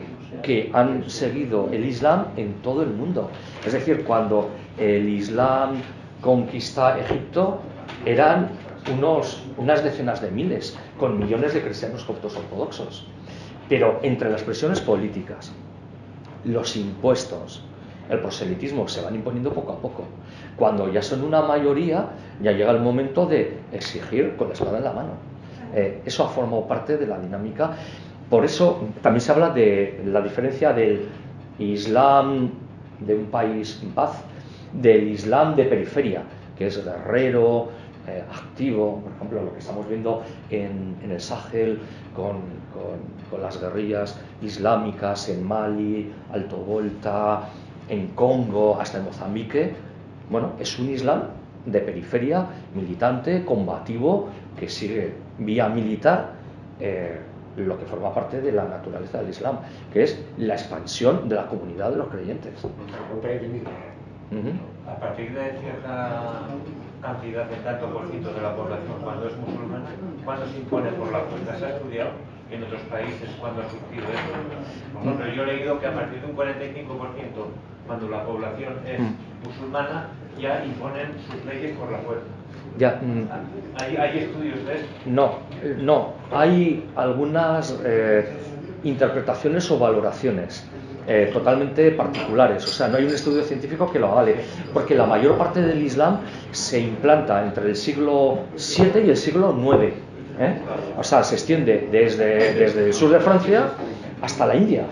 que han seguido el Islam en todo el mundo. Es decir, cuando el Islam conquista Egipto, eran unas decenas de miles, con millones de cristianos coptos ortodoxos. Pero entre las presiones políticas, los impuestos, el proselitismo se van imponiendo poco a poco. Cuando ya son una mayoría, ya llega el momento de exigir con la espada en la mano. Eso ha formado parte de la dinámica. Por eso también se habla de la diferencia del Islam de un país en paz, del Islam de periferia, que es guerrero, activo. Por ejemplo, lo que estamos viendo en el Sahel con las guerrillas islámicas en Mali, Alto Volta, en Congo, hasta en Mozambique. Bueno, es un Islam de periferia, militante, combativo, que sigue vía militar lo que forma parte de la naturaleza del Islam, que es la expansión de la comunidad de los creyentes. A partir de cierta cantidad, de tanto por ciento de la población, cuando es musulmán, ¿cuándo se impone por la fuerza? Se ha estudiado en otros países cuando ha surgido eso. Por ejemplo, yo he leído que a partir de un 45%, cuando la población es musulmana, ya imponen sus leyes por la fuerza. Ya, ¿Hay estudios de eso? No, hay algunas interpretaciones o valoraciones totalmente particulares. O sea, no hay un estudio científico que lo avale, porque la mayor parte del Islam se implanta entre el siglo VII y el siglo IX. O sea, se extiende desde el sur de Francia hasta la India.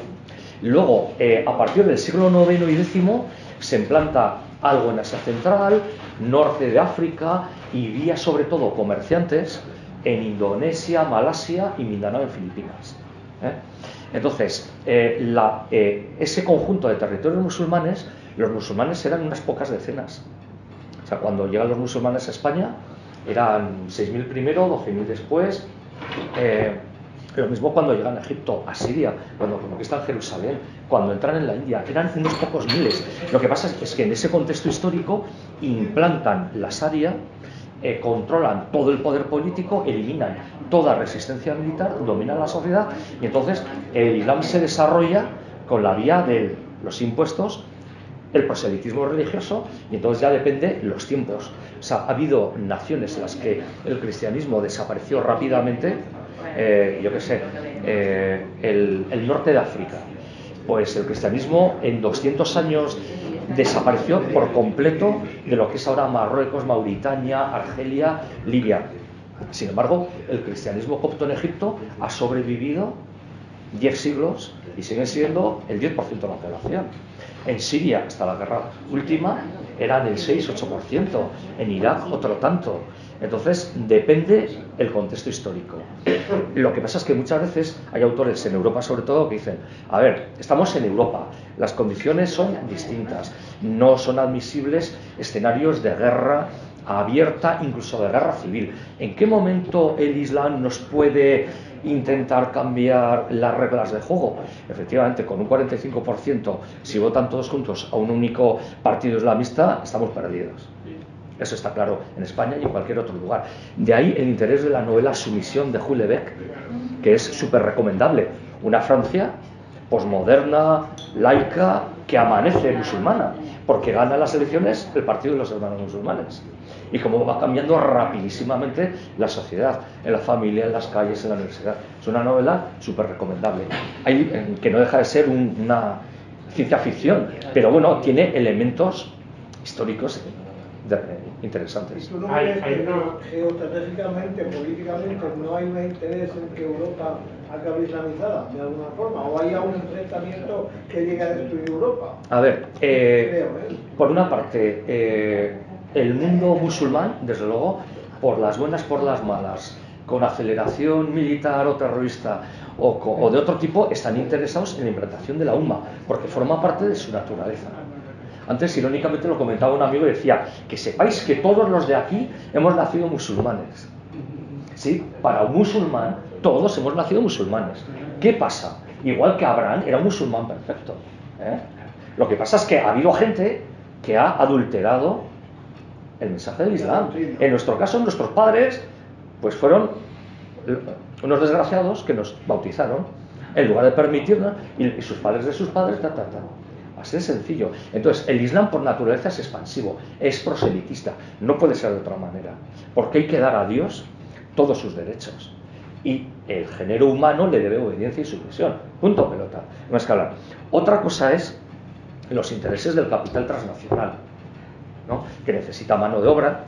Luego, a partir del siglo IX y X, se implanta algo en Asia Central, norte de África y vía sobre todo comerciantes en Indonesia, Malasia y Mindanao en Filipinas. Entonces, ese conjunto de territorios musulmanes, los musulmanes eran unas pocas decenas. O sea, cuando llegan los musulmanes a España, eran 6.000 primero, 12.000 después. Lo mismo cuando llegan a Egipto, a Siria, cuando conquistan Jerusalén, cuando entran en la India, eran unos pocos miles. Lo que pasa es que en ese contexto histórico implantan la Sharia, controlan todo el poder político, eliminan toda resistencia militar, dominan la sociedad, y entonces el Islam se desarrolla con la vía de los impuestos, el proselitismo religioso, y entonces ya depende los tiempos. O sea, ha habido naciones en las que el cristianismo desapareció rápidamente, yo qué sé, el norte de África. Pues el cristianismo en 200 años desapareció por completo de lo que es ahora Marruecos, Mauritania, Argelia, Libia. Sin embargo, el cristianismo copto en Egipto ha sobrevivido 10 siglos y sigue siendo el 10% de la población. En Siria, hasta la guerra última, eran el 6-8%, en Irak otro tanto. Entonces, depende el contexto histórico. Lo que pasa es que muchas veces hay autores en Europa, sobre todo, que dicen, a ver, estamos en Europa, las condiciones son distintas, no son admisibles escenarios de guerra abierta, incluso de guerra civil. ¿En qué momento el Islam nos puede intentar cambiar las reglas de juego? Efectivamente, con un 45%, si votan todos juntos a un único partido islamista, estamos perdidos. Eso está claro en España y en cualquier otro lugar. De ahí el interés de la novela Sumisión de Houellebecq, que es súper recomendable. Una Francia posmoderna, laica, que amanece musulmana, porque gana las elecciones el partido de los hermanos musulmanes. Y cómo va cambiando rapidísimamente la sociedad, en la familia, en las calles, en la universidad. Es una novela súper recomendable. Que no deja de ser una ciencia ficción, pero bueno, tiene elementos históricos interesantes. ¿Y tú no crees que geoestratégicamente, políticamente, no hay un interés en que Europa acabe islamizada de alguna forma? ¿O haya un enfrentamiento que llegue a destruir Europa? A ver, por una parte, el mundo musulmán, desde luego, por las buenas, por las malas, con aceleración militar o terrorista o de otro tipo, están interesados en la implantación de la umma, porque forma parte de su naturaleza. Antes, irónicamente, lo comentaba un amigo y decía, que sepáis que todos los de aquí hemos nacido musulmanes. ¿Sí? Para un musulmán, todos hemos nacido musulmanes. ¿Qué pasa? Igual que Abraham era un musulmán perfecto. Lo que pasa es que ha habido gente que ha adulterado el mensaje del Islam. En nuestro caso, nuestros padres pues fueron unos desgraciados que nos bautizaron en lugar de permitirnos, y sus padres de sus padres, Así de sencillo. Entonces, el Islam por naturaleza es expansivo, es proselitista, no puede ser de otra manera, porque hay que dar a Dios todos sus derechos. Y el género humano le debe obediencia y sumisión. Punto, pelota. No es que hablar. Otra cosa es los intereses del capital transnacional, ¿no? Que necesita mano de obra,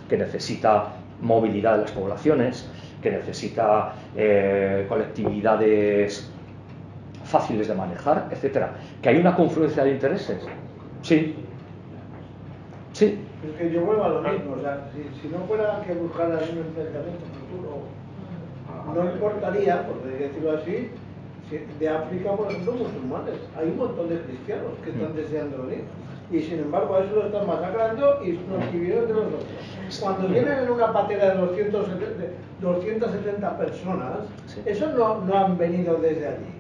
que necesita movilidad de las poblaciones, que necesita colectividades fáciles de manejar, etcétera. ¿Que hay una confluencia de intereses? Sí. Sí. Es que yo vuelvo a lo mismo, o sea, si no fuera que buscaran un enfrentamiento futuro, no importaría, por decirlo así, de África, por ejemplo, musulmanes. Hay un montón de cristianos que están deseando venir. Y sin embargo, a eso lo están masacrando y nos dividieron de nosotros. Cuando vienen en una patera de 270 personas, esos no han venido desde allí.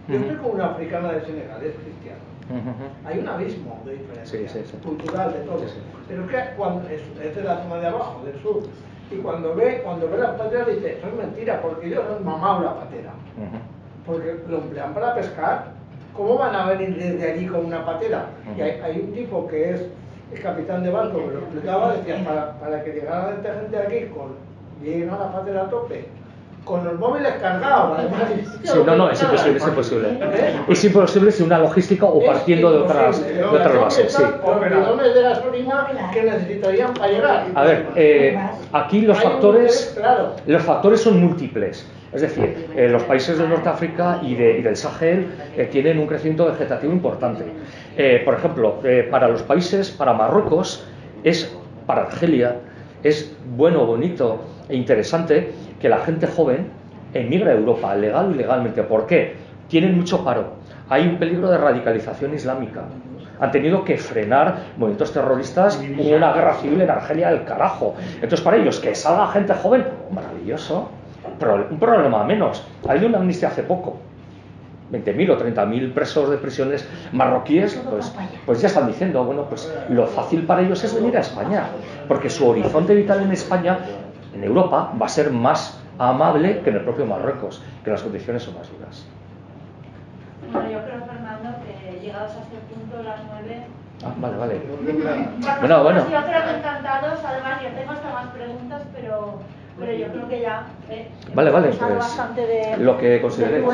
Yo estoy con una africana de Senegal, es cristiana. Hay un abismo de diferencia cultural, de todo. Pero es que cuando es de la zona de abajo, del sur, y cuando ve las pateras dice, eso es mentira, porque ellos han mamado la patera. Porque lo emplean para pescar. ¿Cómo van a venir desde allí con una patera? Y hay un tipo que es el capitán de barco, que lo explicaba, decía, para que llegara esta gente aquí, lleguen a la patera a tope, con los móviles cargados, además. Sí, no, es imposible, es imposible. Es imposible sin una logística o partiendo de otras bases. Sí. Con bidones de gasolina que necesitarían para llegar. A ver, aquí los factores son múltiples. Es decir, los países del Norte de África y del Sahel tienen un crecimiento vegetativo importante. Por ejemplo, para los países, para Marruecos, es para Argelia, es bueno, bonito e interesante que la gente joven emigra a Europa, legal o ilegalmente. ¿Por qué? Tienen mucho paro. Hay un peligro de radicalización islámica. Han tenido que frenar movimientos terroristas, hubo una guerra civil en Argelia del carajo. Entonces, para ellos, que salga gente joven, maravilloso. Un problema menos. Ha habido una amnistía hace poco. 20.000 o 30.000 presos de prisiones marroquíes, pues ya están diciendo, bueno, pues lo fácil para ellos es venir a España, porque su horizonte vital en España, en Europa, va a ser más amable que en el propio Marruecos, que las condiciones son más duras. Bueno, yo creo, Fernando, que llegados a este punto, las 9... Ah, vale. Bueno. Yo creo que encantados, además yo tengo hasta más preguntas, pero yo creo que ya... Vale, pues bastante de, lo que consideréis.